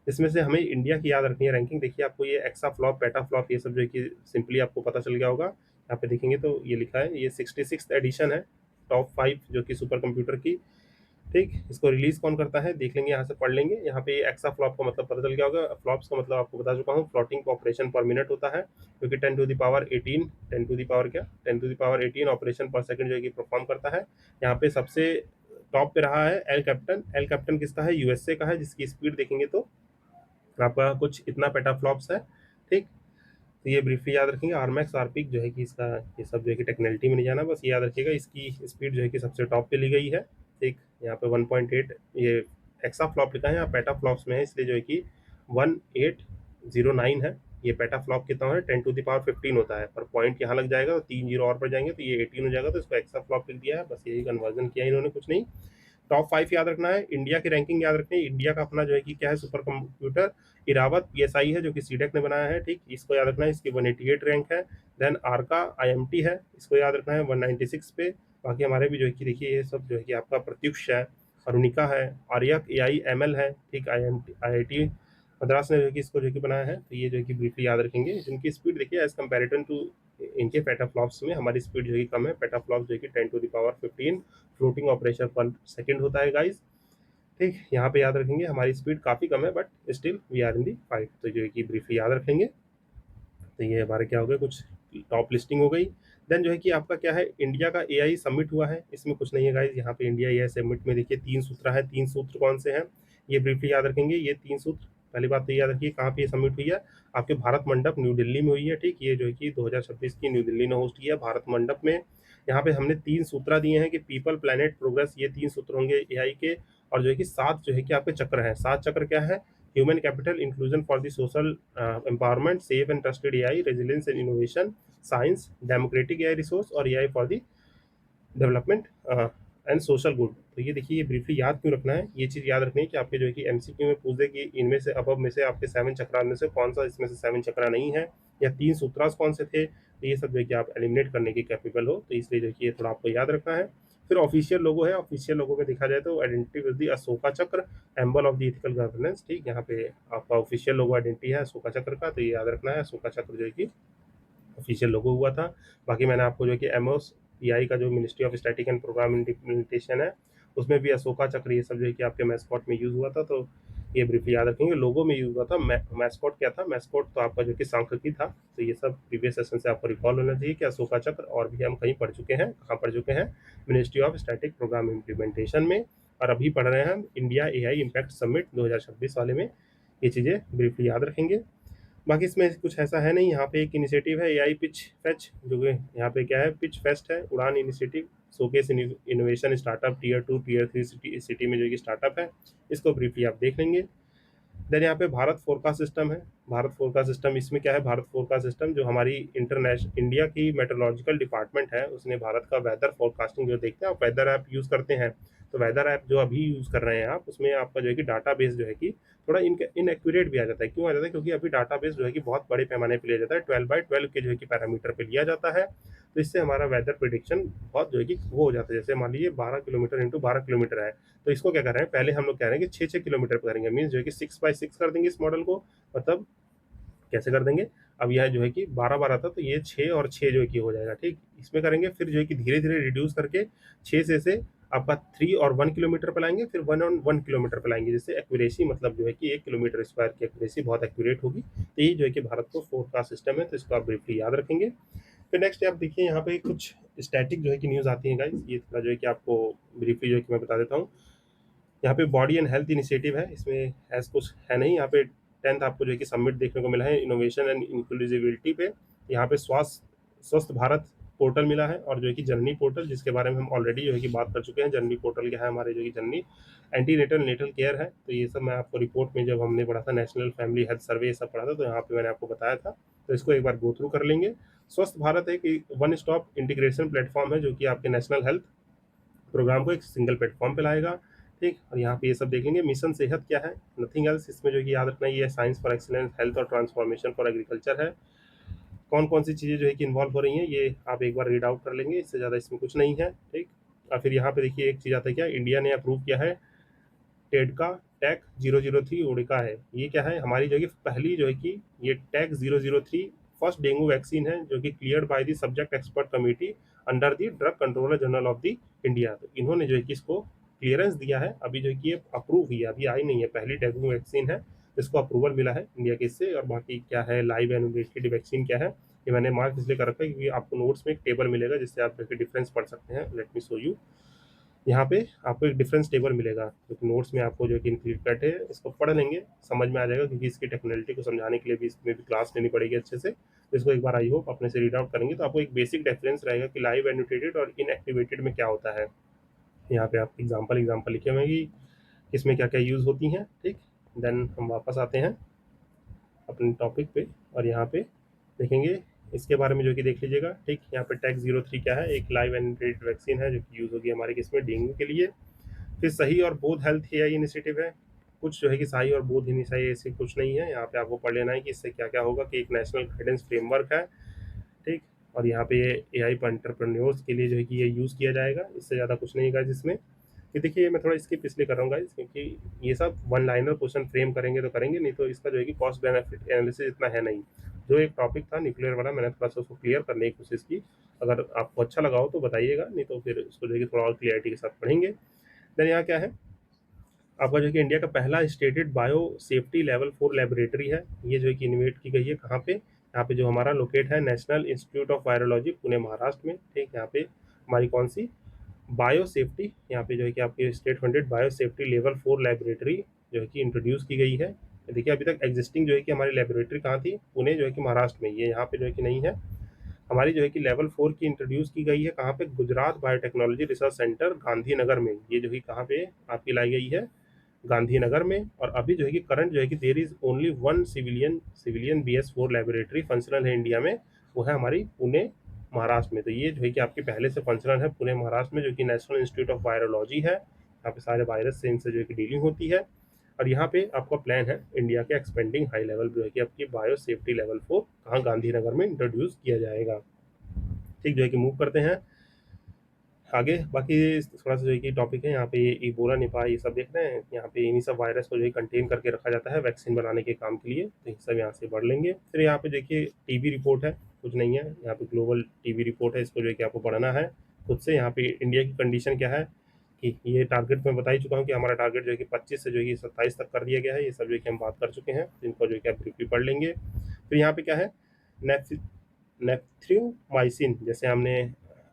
Speaker 1: इसमें से हमें इंडिया की याद रखनी है रैंकिंग। देखिए आपको ये एक्सा फ्लॉप, पेटा फ्लॉप, ये सब जो है कि सिंपली आपको पता चल गया होगा। यहाँ पे देखेंगे तो ये लिखा है, ये 66th एडिशन है टॉप 5 जो कि सुपर कंप्यूटर की, ठीक। इसको रिलीज कौन करता है देख लेंगे, यहाँ से पढ़ लेंगे। यहाँ पे एक्सा फ्लॉप का मतलब पता चल गया होगा। फ्लॉप्स का मतलब आपको बता चुका हूँ, फ्लोटिंग ऑपरेशन पर मिनट होता है, क्योंकि 10 to the power 18, 10 to the power क्या, 10 टू द पावर 18 ऑपरेशन पर सेकंड जो है कि परफॉर्म करता है। यहाँ पे सबसे टॉप पे रहा है एल कैप्टन। एल कैप्टन किसका है? यूएसए का है, जिसकी स्पीड देखेंगे तो आपका कुछ इतना पेटाफ्लॉप्स है, ठीक। तो ये ब्रीफली याद रखेंगे। आरमैक्स आरपिक जो है कि इसका, ये सब जो है कि टेक्निकलिटी में नहीं जाना, बस ये याद रखिएगा इसकी स्पीड जो है कि सबसे टॉप पे ली गई है, ठीक। यहाँ पे 1.8 ये एक्सा फ्लॉप लिखा है, यहाँ पेटा फ्लॉप्स में है, इसलिए जो है कि 1809 है। ये पेटा फ्लॉप कितना है? 10 टू द पावर 15 होता है, पर पॉइंट यहाँ लग जाएगा तो 3 जीरो और बढ़ जाएंगे तो ये 18 हो जाएगा, तो इसको एक्सा फ्लॉप लिख दिया है, बस यही कन्वर्जन किया इन्होंने, कुछ नहीं। टॉप 5 याद रखना है। इंडिया की रैंकिंग याद रखनी है। इंडिया का अपना जो है कि क्या है, सुपर कंप्यूटर इरावत PSI है, जो कि सीडेक ने बनाया है, ठीक। इसको याद रखना है, इसकी 188 रैंक है। देन आरका IMT है, इसको याद रखना है 196 पे। बाकी हमारे भी जो है कि देखिए ये सब जो है कि आपका प्रत्युष है, अरुणिका है, आर्यक AI ML है, ठीक। IIT मद्रास ने जो है कि इसको जो है कि बनाया है। तो ये जो है कि ब्रीफली याद रखेंगे। जिनकी स्पीड देखिए एज कंपेरिजन टू इनके पेटाफ्लॉप्स में हमारी स्पीड जो है कि कम है। पेटाफ्लॉप्स जो है कि 10 to the power 15 floating operation पर सेकंड होता है गाइस, ठीक। यहाँ पे याद रखेंगे हमारी स्पीड काफ़ी कम है, but still we are in the fight. तो जो है कि ब्रीफली याद रखेंगे। तो ये हमारे क्या हो गए, कुछ टॉप लिस्टिंग हो गई। देन जो है कि आपका क्या है, इंडिया का AI समिट हुआ है। इसमें कुछ नहीं है गाइज। यहाँ पे इंडिया AI समिट में देखिए 3 सूत्र है। 3 सूत्र कौन से हैं ये ब्रीफली याद रखेंगे। ये 3 सूत्र, पहली बात तो याद रखिए कहाँ पे ये समिट हुई है, आपके भारत मंडप न्यू दिल्ली में हुई है, ठीक। ये जो है कि 2026 की न्यू दिल्ली ने होस्ट किया भारत मंडप में। यहाँ पे हमने 3 सूत्र दिए हैं कि पीपल, प्लेनेट, प्रोग्रेस, ये 3 सूत्र होंगे AI के। और जो है कि 7 जो है कि आपके चक्र हैं। 7 चक्र क्या है? Human capital, inclusion for the social empowerment, safe and trusted AI, resilience and innovation, science, democratic AI resource और AI for the development and social good. तो ये देखिए, ये ब्रीफली याद क्यों रखना है, ये चीज़ याद रखनी है कि आपके जो है कि MCQ में पूछ दे कि इनमें से अब में से आपके 7 चक्रा में से कौन सा इसमें से 7 चक्रा नहीं है, या 3 सूत्रास कौन से थे। तो ये सब जो है कि आप एलिमिनेट करने के कैपेबल हो, तो इसलिए जो है कि ये थोड़ा आपको याद रखना है। फिर ऑफिशियल लोगो है। ऑफिशियल लोगो में देखा जाए तो आइडेंटिटी विद द अशोका चक्र, एम्बल ऑफ द इथिकल गवर्नेंस, ठीक। यहाँ पे आपका ऑफिशियल लोगो आइडेंटिटी है अशोका चक्र का, तो ये याद रखना है। अशोका चक्र जो है कि ऑफिशियल लोगो हुआ था। बाकी मैंने आपको जो है कि MOSPI का जो ministry of static and programme implementation है, उसमें भी अशोका चक्र ये सब जो है कि आपके मैस्कॉट में यूज़ हुआ था। तो ये ब्रीफली याद रखेंगे। लोगो में यूज़ हुआ था। मैस्कॉट क्या था? मैस्कॉट तो आपका जो कि सांख्यिकी था। तो ये सब प्रीवियस सेशन से आपको रिकॉल होना चाहिए कि अशोका चक्र और भी हम कहीं पढ़ चुके हैं। कहाँ पढ़ चुके हैं? Ministry of static programme implementation में। और अभी पढ़ रहे हैं हम इंडिया AI इम्पैक्ट समिट 2026 वाले में। ये चीज़ें ब्रीफली याद रखेंगे। बाकी इसमें कुछ ऐसा है नहीं। यहाँ पे एक इनिशिएटिव है एआई पिच फेच, जो कि यहाँ पे क्या है, पिच फेस्ट है, Udaan initiative, showcase innovation startup tier 2 tier 3 city में जो कि स्टार्टअप है, इसको ब्रीफली आप देख लेंगे। देन यहाँ पे भारत फोरकास्ट सिस्टम है। भारत फोरकास्ट सिस्टम, इसमें क्या है, भारत फोरकास्ट सिस्टम जो हमारी इंटरनेशनल इंडिया की मेट्रोलॉजिकल डिपार्टमेंट है, उसने भारत का वेदर फोरकास्टिंग जो देखते हैं, आप वेदर ऐप यूज़ करते हैं, तो वेदर ऐप जो अभी यूज़ कर रहे हैं आप, उसमें आपका जो है कि डाटा बेस जो है कि थोड़ा इनएक्यूरेट भी आ जाता है। क्यों आ जाता है? क्योंकि अभी डाटा बेस जो है कि बहुत बड़े पैमाने पर लिया जाता है, 12x12 के जो है कि पैरामीटर पे लिया जाता है। तो इससे हमारा वेदर प्रिडिक्शन बहुत जो है कि वो हो जाता है। जैसे मान लीजिए 12 किलोमीटर इंटू 12 किलोमीटर है, तो इसको क्या कर रहे हैं, पहले हम लोग कह रहे हैं कि 6-6 किलोमीटर पर करेंगे, मीन्स जो है कि 6x6 कर देंगे इस मॉडल को। मतलब कैसे कर देंगे, अब यह जो है कि 12-12 था, तो ये 6 और 6 जो है कि हो जाएगा, ठीक, इसमें करेंगे। फिर जो है कि धीरे धीरे रिड्यूस करके 6 से आपका 3 और 1 किलोमीटर पे लाएंगे, फिर 1 on 1 किलोमीटर पे लाएंगे, जिससे एक्यूरेसी मतलब जो है कि 1 किलोमीटर स्क्वायर की एक्यूरेसी बहुत एक्यूरेट होगी। तो ये जो है कि भारत को फोरकास्ट सिस्टम है, तो इसको आप ब्रीफली याद रखेंगे। फिर नेक्स्ट आप देखिए, यहाँ पे कुछ स्टैटिक जो है कि न्यूज़ आती है गाइस, ये थोड़ा जो है कि आपको ब्रीफली जो है कि मैं बता देता हूँ। यहाँ पे बॉडी एंड हेल्थ इनिशिएटिव है, इसमें ऐसा कुछ है नहीं। यहाँ पे 10th आपको जो है कि सबमिट देखने को मिला है इनोवेशन एंड इंक्लूसिविटी पे। यहाँ पे स्वास्थ्य स्वस्थ भारत पोर्टल मिला है, और जो है कि जननी पोर्टल, जिसके बारे में हम ऑलरेडी जो है कि बात कर चुके हैं। जननी पोर्टल क्या है, हमारे जो कि जननी एंटी नेटल केयर है। तो ये सब मैं आपको रिपोर्ट में, जब हमने पढ़ा था नेशनल फैमिली हेल्थ सर्वे, ये सब पढ़ा था, तो यहाँ पे मैंने आपको बताया था। तो इसको एक बार गो थ्रू कर लेंगे। स्वस्थ भारत एक वन स्टॉप इंटीग्रेशन प्लेटफॉर्म है, जो कि आपके नेशनल हेल्थ प्रोग्राम को एक सिंगल प्लेटफॉर्म पे लाएगा, ठीक। और यहाँ पे ये सब देखेंगे। मिशन सेहत क्या है, नथिंग एल्स, इसमें जो कि याद रखना, ये साइंस फॉर एक्सीलेंस, हेल्थ और ट्रांसफॉर्मेशन फॉर एग्रीकल्चर है। कौन कौन सी चीज़ें जो है कि इन्वॉल्व हो रही हैं, ये आप एक बार रीड आउट कर लेंगे, इससे ज़्यादा इसमें कुछ नहीं है, ठीक। और फिर यहाँ पे देखिए एक चीज़ आता है, क्या इंडिया ने अप्रूव किया है टेडका टैक 003 ओडिका है। ये क्या है, हमारी जो है कि पहली जो है कि ये टैक 003 फर्स्ट डेंगू वैक्सीन है, जो कि cleared by the subject expert committee under the drug controller general of the India. तो इन्होंने जो है कि इसको क्लियरेंस दिया है, अभी जो है कि ये अप्रूव हुई है, अभी आई नहीं है, पहली डेंगू वैक्सीन है, इसको अप्रूवल मिला है इंडिया के इससे। और बाकी क्या है, लाइव एनुलेटेड वैक्सीन क्या है, ये मैंने मार्क इसलिए कर रखा है क्योंकि आपको नोट्स में एक टेबल मिलेगा, जिससे आप डिफरेंस पढ़ सकते हैं। Let me show you. यहाँ पे आपको एक डिफरेंस टेबल मिलेगा, जो कि नोट्स में आपको जो है कि इंक्लूड करते हैं, इसको पढ़ लेंगे, समझ में आ जाएगा, क्योंकि इसकी टेक्नोलॉजी को समझाने के लिए भी इसमें भी क्लास लेनी पड़ेगी अच्छे से। तो इसको एक बार आई होप अपने से रीड आउट करेंगे, तो आपको एक बेसिक डिफरेंस रहेगा कि लाइव एनुटेटेड और इनएक्टिवेटेड में क्या होता है। यहाँ पे आप एग्जाम्पल लिखे हुए हैं कि इसमें क्या क्या यूज़ होती हैं, ठीक। देन हम वापस आते हैं अपने टॉपिक पे, और यहाँ पे देखेंगे इसके बारे में, जो कि देख लीजिएगा, ठीक। यहाँ पे टैग 03 क्या है, एक लाइव एनुटेटेड वैक्सीन है, जो कि यूज़ होगी हमारे किसमें, डेंगू के लिए। फिर सही और बोध हेल्थ एआई इनिशिएटिव है। कुछ जो है कि सही और बोध इनिशिएटिव ऐसे कुछ नहीं है, यहाँ पे आपको पढ़ लेना है कि इससे क्या क्या होगा, कि एक नेशनल गाइडेंस फ्रेमवर्क है, ठीक। और यहाँ पे ये एआई पर एंटरप्रेन्योर्स के लिए जो है कि ये यूज़ किया जाएगा, इससे ज़्यादा कुछ नहीं गाइस इसमें। कि देखिए मैं थोड़ा इसके पिछले कर रहा हूँ गाइस, क्योंकि ये सब वन लाइनर क्वेश्चन फ्रेम करेंगे तो करेंगे, नहीं तो इसका जो है कि कॉस्ट बेनिफिट एनालिसिस इतना है नहीं। जो एक टॉपिक था न्यूक्लियर वाला, मैंने थोड़ा सा उसको क्लियर करने की कोशिश की। अगर आपको अच्छा लगा हो तो बताइएगा, नहीं तो फिर उसको जो है कि थोड़ा और क्लियरिटी के साथ पढ़ेंगे। देन यहाँ क्या है, आपका जो है कि इंडिया का पहला stated bio safety level 4 laboratory है। ये जो है कि इन्वेट की गई है कहाँ पे, यहाँ पे जो हमारा लोकेट है national institute of virology Pune Maharashtra में, ठीक। यहाँ पे हमारी कौन सी बायो सेफ्टी, यहाँ पे जो है कि आपकी state funded bio safety level 4 laboratory जो है कि इंट्रोड्यूस की गई है। देखिए अभी तक एग्जिस्टिंग जो है कि हमारी लेबोरेटरी कहाँ थी, पुणे जो है कि महाराष्ट्र में, ये यहाँ पे जो है कि नहीं है। हमारी जो है कि लेवल 4 की इंट्रोड्यूस की गई है कहाँ पे, Gujarat biotechnology research centre Gandhinagar में, ये जो है कहाँ पे आपकी लाई गई है, गांधीनगर में। और अभी जो है कि करंट जो है कि there is only one civilian BS4 laboratory functional है इंडिया में, वो है हमारी पुणे महाराष्ट्र में। तो ये जो है कि आपके पहले से फंक्शनल है पुणे महाराष्ट्र में, जो कि नेशनल इंस्टीट्यूट ऑफ वायरोलॉजी है। यहाँ पे सारे वायरस से इनसे जो है कि डीलिंग होती है। और यहाँ पे आपका प्लान है इंडिया के एक्सपेंडिंग हाई लेवल जो है कि आपकी बायो सेफ्टी लेवल 4 कहाँ, गांधीनगर में इंट्रोड्यूस किया जाएगा, ठीक। जो है कि मूव करते हैं आगे। बाकी थोड़ा सा जो है कि टॉपिक है, यहाँ पे इबोला निपाह ये सब देख रहे हैं, यहाँ पे इन्हीं सब वायरस को जो है कंटेन करके रखा जाता है वैक्सीन बनाने के काम के लिए, तो ये सब यहाँ से बढ़ लेंगे। फिर यहाँ पे देखिए टीबी रिपोर्ट है, कुछ नहीं है, यहाँ पे ग्लोबल टीबी रिपोर्ट है, इसको जो है कि आपको पढ़ना है खुद से। यहाँ पे इंडिया की कंडीशन क्या है, कि ये टारगेट मैं बता ही चुका हूँ कि हमारा टारगेट जो है कि 25 से जो है कि 27 तक कर दिया गया है, ये सब जो है कि हम बात कर चुके हैं, तो इनको जो है कि आप ब्रीफली पढ़ लेंगे। फिर यहाँ पे क्या है, नेफ्थ्रियोमाइसिन, जैसे हमने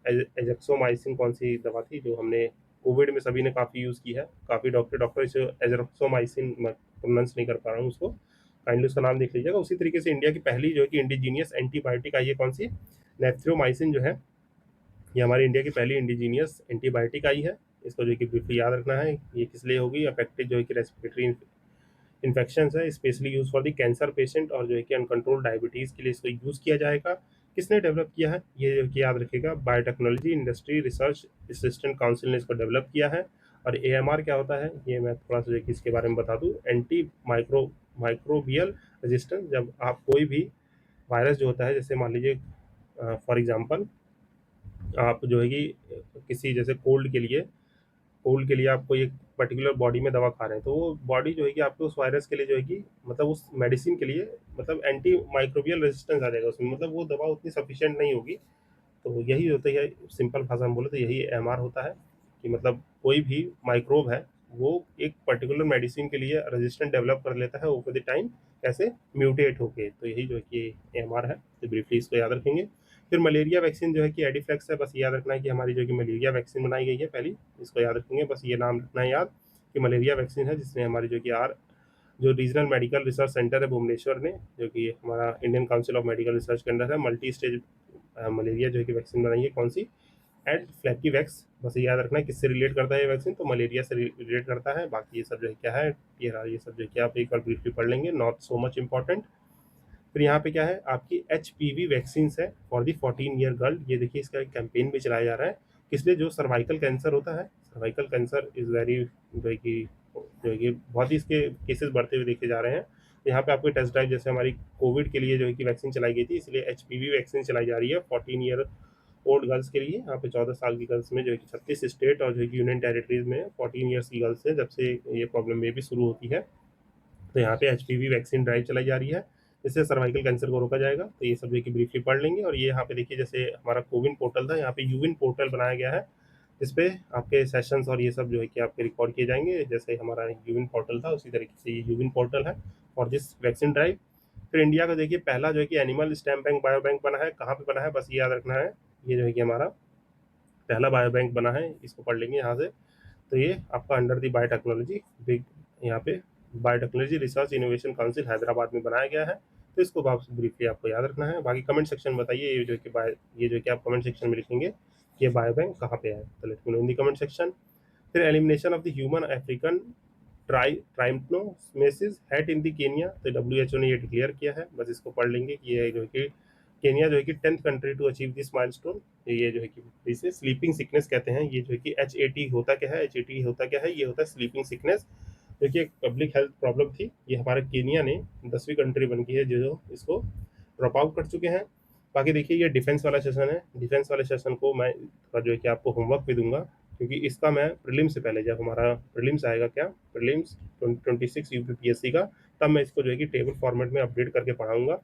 Speaker 1: एजेक्सोमाइसिन कौन सी दवा थी जो हमने कोविड में सभी ने काफ़ी यूज़ की है, काफ़ी डॉक्टर इसे एजेक्सोमाइसिन, मैं प्रोनाउंस नहीं कर पा रहा हूँ उसको, काइंडली उसका नाम देख लीजिएगा। उसी तरीके से इंडिया की पहली जो है कि इंडिजीनियस एंटीबायोटिक आई है, कौन सी? नेथ्रोमाइसिन जो है, ये हमारी इंडिया की पहली इंडिजीनियस एंटीबायोटिक आई है। इसको जो है कि ब्रीफली याद रखना है। ये किस लिए होगी? अफेक्टेड जो है कि रेस्पिरेटरी इन्फेक्शन है, specially use for the cancer patient और जो है कि अनकंट्रोल डायबिटीज़ के लिए इसको यूज़ किया जाएगा। किसने डेवलप किया है? ये जो कि याद रखिएगा, biotechnology industry research assistant council ने इसको डेवलप किया है। और एएमआर क्या होता है, ये मैं थोड़ा सा जो है कि इसके बारे में बता दूं। एंटी माइक्रोबियल रेजिस्टेंस, जब आप कोई भी वायरस जो होता है, जैसे मान लीजिए फॉर एग्जांपल आप जो है कि किसी जैसे कोल्ड के लिए आप कोई एक पर्टिकुलर बॉडी में दवा खा रहे हैं, तो वो बॉडी जो है कि आपको उस वायरस के लिए जो है कि मतलब उस मेडिसिन के लिए मतलब एंटी माइक्रोबियल रेजिस्टेंस आ जाएगा उसमें, मतलब वो दवा उतनी सफिशिएंट नहीं होगी। तो यही होता है, सिंपल भाषा में बोले तो यही एमआर होता है कि मतलब कोई भी माइक्रोब है वो एक पर्टिकुलर मेडिसिन के लिए रेजिस्टेंट डेवलप कर लेता है ओवर द टाइम, कैसे? म्यूटेट होके। तो यही जो है कि एमआर है, तो ब्रीफली इसको याद रखेंगे। फिर मलेरिया वैक्सीन जो है कि एडिफ्लेक्स है, बस याद रखना है कि हमारी जो कि मलेरिया वैक्सीन बनाई गई है पहली, इसको याद रखेंगे, बस ये नाम रखना है याद कि मलेरिया वैक्सीन है, जिसने हमारी जो कि जो रीजनल मेडिकल रिसर्च सेंटर है भुवनेश्वर ने, जो कि हमारा Indian council of medical research के अंडर है, मल्टी स्टेज मलेरिया जो है कि वैक्सीन बनाई है, कौन सी? एड फ्लैक्कीवैक्स। बस ये याद रखना है किससे रिलेट करता है ये वैक्सीन, तो मलेरिया से रिलेट करता है। बाकी ये सब जो है क्या है, ये सब जो है कि आप एक बार ब्रीफली पढ़ लेंगे, नॉट सो मच इंपॉर्टेंट। फिर यहाँ पे क्या है, आपकी एचपीवी वैक्सीन है फॉर दी 14 ईयर गर्ल। ये देखिए इसका एक कैंपेन भी चलाया जा रहा है, किसलिए? जो सर्वाइकल कैंसर होता है, सर्वाइकल कैंसर इज वेरी जो है कि बहुत ही इसके केसेस बढ़ते हुए देखे जा रहे हैं। यहाँ पे आपको टेस्ट ड्राइव, जैसे हमारी कोविड के लिए जो है कि वैक्सीन चलाई गई थी, इसलिए एचपीवी वैक्सीन चलाई जा रही है 14 ईयर ओल्ड गर्ल्स के लिए। यहाँ पे 14 साल की गर्ल्स में जो है कि 36 स्टेट और जो है कि यूनियन टेरिटरीज में 14 ईयर्स की गर्ल्स है, जब से ये प्रॉब्लम में भी शुरू होती है। तो यहाँ पे एचपीवी वैक्सीन ड्राइव चलाई जा रही है, इससे सर्वाइकल कैंसर को रोका जाएगा। तो ये सब जो है कि ब्रीफली पढ़ लेंगे। और ये यहाँ पे देखिए, जैसे हमारा कोविन पोर्टल था, यहाँ पे यूविन पोर्टल बनाया गया है, इस पे आपके सेशंस और ये सब जो है कि आपके रिकॉर्ड किए जाएंगे। जैसे हमारा यूविन पोर्टल था, उसी तरीके से ये यूविन पोर्टल है फॉर दिस वैक्सीन ड्राइव। फिर इंडिया का देखिए पहला जो है कि animal stamp bank bio bank बना है, कहाँ पे बना है, बस ये याद रखना है। ये जो है कि हमारा पहला बायो बैंक बना है, इसको पढ़ लेंगे यहाँ से। तो ये आपका अंडर दी बायोटेक्नोलॉजी बिग, यहाँ पे biotechnology research innovation council Hyderabad में बनाया गया है। तो इसको आप ब्रीफली आपको याद रखना है। बाकी कमेंट सेक्शन में बताइए, ये जो है कि आप कमेंट सेक्शन में लिखेंगे कि ये बायो बैंक कहाँ पे है, तो let me know in the comment section. फिर elimination of the human African trypanosomiasis hat in the Kenya, तो डब्ल्यूएचओ ने ये डिक्लेयर किया है, बस इसको पढ़ लेंगे कि ये जो है कि केनिया जो है कि 10th country to achieve this milestone. ये जो है कि इसे स्लीपिंग सिकनेस कहते हैं। ये जो है कि एचएटी होता क्या है, एचएटी होता क्या है, ये होता है स्लीपिंग सिकनेस, जो कि एक पब्लिक हेल्थ प्रॉब्लम थी। ये हमारे केनिया ने 10वीं कंट्री बन गई है जो इसको ड्रॉप आउट कर चुके हैं। बाकी देखिए ये डिफेंस वाला सेशन है, डिफेंस वाले सेशन को मैं थोड़ा जो है कि आपको होमवर्क भी दूंगा, क्योंकि इसका मैं प्रीलिम्स से पहले, जब हमारा प्रीलिम्स आएगा, क्या प्रीलिम्स 26 यूपीपीएससी का, तब मैं इसको जो है कि टेबल फॉर्मेट में अपडेट करके पढ़ाऊंगा।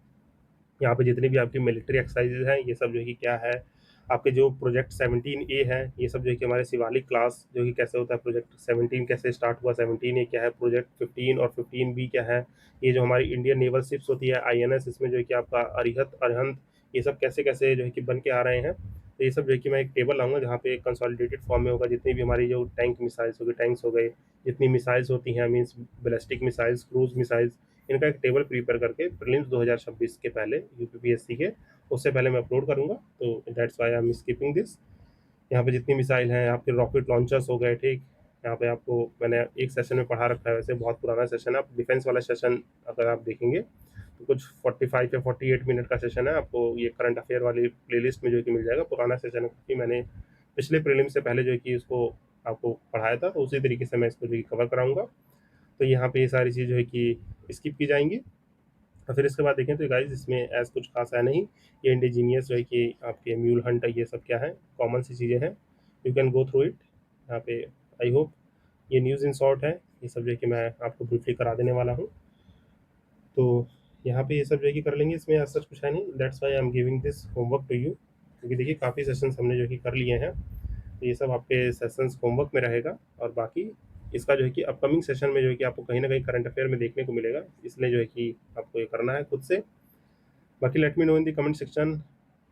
Speaker 1: यहाँ पे जितनी भी आपकी मिलिट्री एक्सरसाइजेज हैं, ये सब जो है कि क्या है, आपके जो प्रोजेक्ट 17A है, ये सब जो है कि हमारे शिवालिक क्लास जो कि कैसे होता है, प्रोजेक्ट 17 कैसे स्टार्ट हुआ, 17A क्या है, प्रोजेक्ट 15 और 15B क्या है, ये जो हमारी इंडियन नेवल शिप्स होती है आईएनएस, इसमें जो है कि आपका अरिहंत, ये सब कैसे कैसे जो है कि बन के आ रहे हैं। तो ये सब जो है कि मैं एक टेबल लाऊंगा जहाँ पे कंसोलिडेटेड फॉर्म में होगा, जितनी भी हमारी जो टैंक मिसाइल्स हो गए, टैंक्स हो गए, जितनी मिसाइल्स होती हैं, means ballistic missiles, cruise missiles, इनका एक टेबल प्रिपेयर करके प्रीलिम्स 2026 के पहले यूपीपीएससी के, उससे पहले मैं अपलोड करूंगा। तो that's why I am skipping this. यहाँ पे जितनी मिसाइल हैं, आपके रॉकेट लॉन्चर्स हो गए, ठीक, यहाँ पे आपको मैंने एक सेशन में पढ़ा रखा है, वैसे बहुत पुराना सेशन है। आप डिफेंस वाला सेशन अगर आप देखेंगे तो कुछ 45 या 48 मिनट का सेशन है, आपको ये करंट अफेयर वाली प्लेलिस्ट में जो है कि मिल जाएगा। पुराना सेशन है क्योंकि मैंने पिछले प्रीलिम्स से पहले जो है कि उसको आपको पढ़ाया था, तो उसी तरीके से मैं इसको जो है कवर कराऊंगा। तो यहाँ पे ये सारी चीज़ जो है कि स्किप की जाएंगी। और फिर इसके बाद देखें तो गाइज इसमें एज कुछ खास है नहीं। ये इंडिजीनियस जो है कि आपके म्यूल हंट, ये सब क्या है, कॉमन सी चीज़ें हैं, you can go through it. यहाँ पे आई होप ये न्यूज़ इन शॉर्ट है, ये सब जो है कि मैं आपको ब्रीफली करा देने वाला हूँ। तो यहाँ पे ये सब जो है कि कर लेंगे, इसमें ऐसा कुछ है नहीं। That's why I am giving this homework to you, क्योंकि देखिए काफ़ी सेशंस हमने जो है कि कर लिए हैं, तो ये सब आपके सेशंस होमवर्क में रहेगा। और बाकी इसका जो है कि अपकमिंग सेशन में जो है कि आपको कहीं ना कहीं करंट अफेयर में देखने को मिलेगा, इसलिए जो है कि आपको ये करना है खुद से। बाकी late me know in the comment section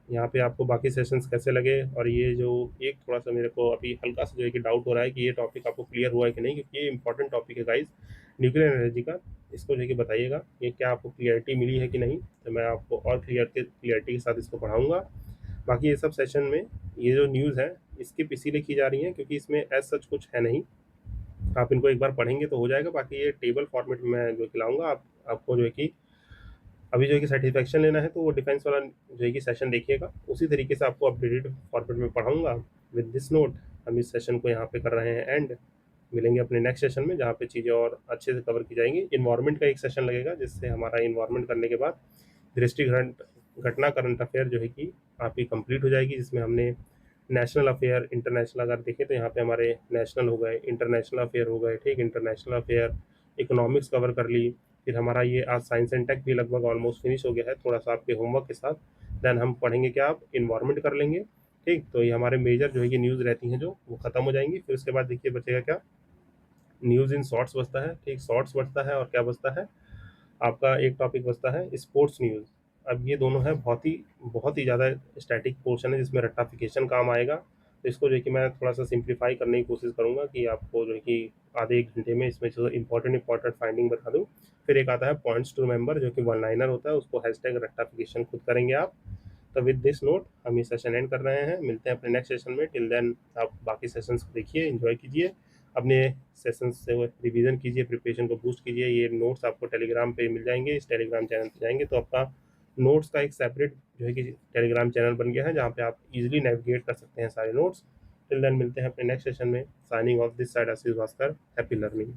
Speaker 1: यहाँ पे आपको बाकी सेशंस कैसे लगे। और ये जो एक थोड़ा सा मेरे को अभी हल्का सा जो है कि डाउट हो रहा है कि ये टॉपिक आपको क्लियर हुआ है कि नहीं, क्योंकि ये इंपॉर्टेंट टॉपिक है गाइज। न्यूक्लियर एनर्जी का, इसको जो है कि बताइएगा कि क्या आपको क्लियरिटी मिली है कि नहीं, तो मैं आपको और क्लियरिटी के साथ इसको पढ़ाऊँगा। बाकी ये सब सेशन में ये जो न्यूज़ है, स्किप इसीलिए की जा रही है क्योंकि इसमें एज़ सच कुछ है नहीं। आप इनको एक बार पढ़ेंगे तो हो जाएगा, बाकी ये टेबल फॉर्मेट में मैं जो है कि लाऊँगा। आपको जो है कि अभी जो है कि सर्टिफिकेशन लेना है तो वो डिफेंस वाला जो है कि सेशन देखिएगा, उसी तरीके से आपको अपडेटेड फॉर्मेट में पढ़ाऊँगा। विद दिस नोट हम इस सेशन को यहाँ पे कर रहे हैं एंड। मिलेंगे अपने नेक्स्ट सेशन में जहाँ पे चीज़ें और अच्छे से कवर की जाएंगी। इन्वायरमेंट का एक सेशन लगेगा जिससे हमारा इन्वायरमेंट करने के बाद दृष्टिग्रहण घटना करंट अफेयर जो है कि आपकी कंप्लीट हो जाएगी, जिसमें हमने नेशनल अफेयर, इंटरनेशनल अगर देखें तो यहाँ पे हमारे नेशनल हो गए, इंटरनेशनल अफेयर हो गए, ठीक, इंटरनेशनल अफेयर, इकोनॉमिक्स कवर कर ली। फिर हमारा ये आज साइंस एंड टेक भी लगभग ऑलमोस्ट फिनिश हो गया है, थोड़ा सा आपके होमवर्क के साथ। देन हम पढ़ेंगे क्या, आप इन्वायरमेंट कर लेंगे। ठीक, तो ये हमारे मेजर जो है कि न्यूज़ रहती हैं जो वो खत्म हो जाएंगी। फिर उसके बाद देखिए बचेगा क्या, न्यूज़ इन शॉर्ट्स बचता है। ठीक, शॉर्ट्स बचता है और क्या बचता है, आपका एक टॉपिक बचता है स्पोर्ट्स न्यूज़। अब ये दोनों है बहुत ही ज़्यादा स्टैटिक पोर्शन है जिसमें रट्टाफिकेशन काम आएगा। तो इसको जो है कि मैं थोड़ा-सा सिम्प्लीफाई करने की कोशिश करूँगा कि आपको जो है कि आधे 1 घंटे में इसमें जो इम्पोर्टेंट फाइंडिंग बता दूँ। फिर एक आता है पॉइंट्स टू रिमेंबर जो कि वन लाइनर होता है, उसको हैशटैग रट्टाफिकेशन खुद करेंगे आप। तो विद दिस नोट हम ये सेशन एंड कर रहे हैं। मिलते हैं अपने नेक्स्ट सेशन में। टिल देन आप बाकी सेशंस को देखिए, एंजॉय कीजिए। अपने सेशंस से रिवीजन कीजिए, प्रिपरेशन को बूस्ट कीजिए। ये नोट्स आपको टेलीग्राम पे मिल जाएंगे। इस टेलीग्राम चैनल पे जाएंगे तो आपका नोट्स का एक सेपरेट जो है कि टेलीग्राम चैनल बन गया है जहाँ पे आप इजीली नेविगेट कर सकते हैं सारे नोट्स। टिल देन मिलते हैं अपने नेक्स्ट सेशन में। Signing off this side Ashish Bhaskar. Happy learning.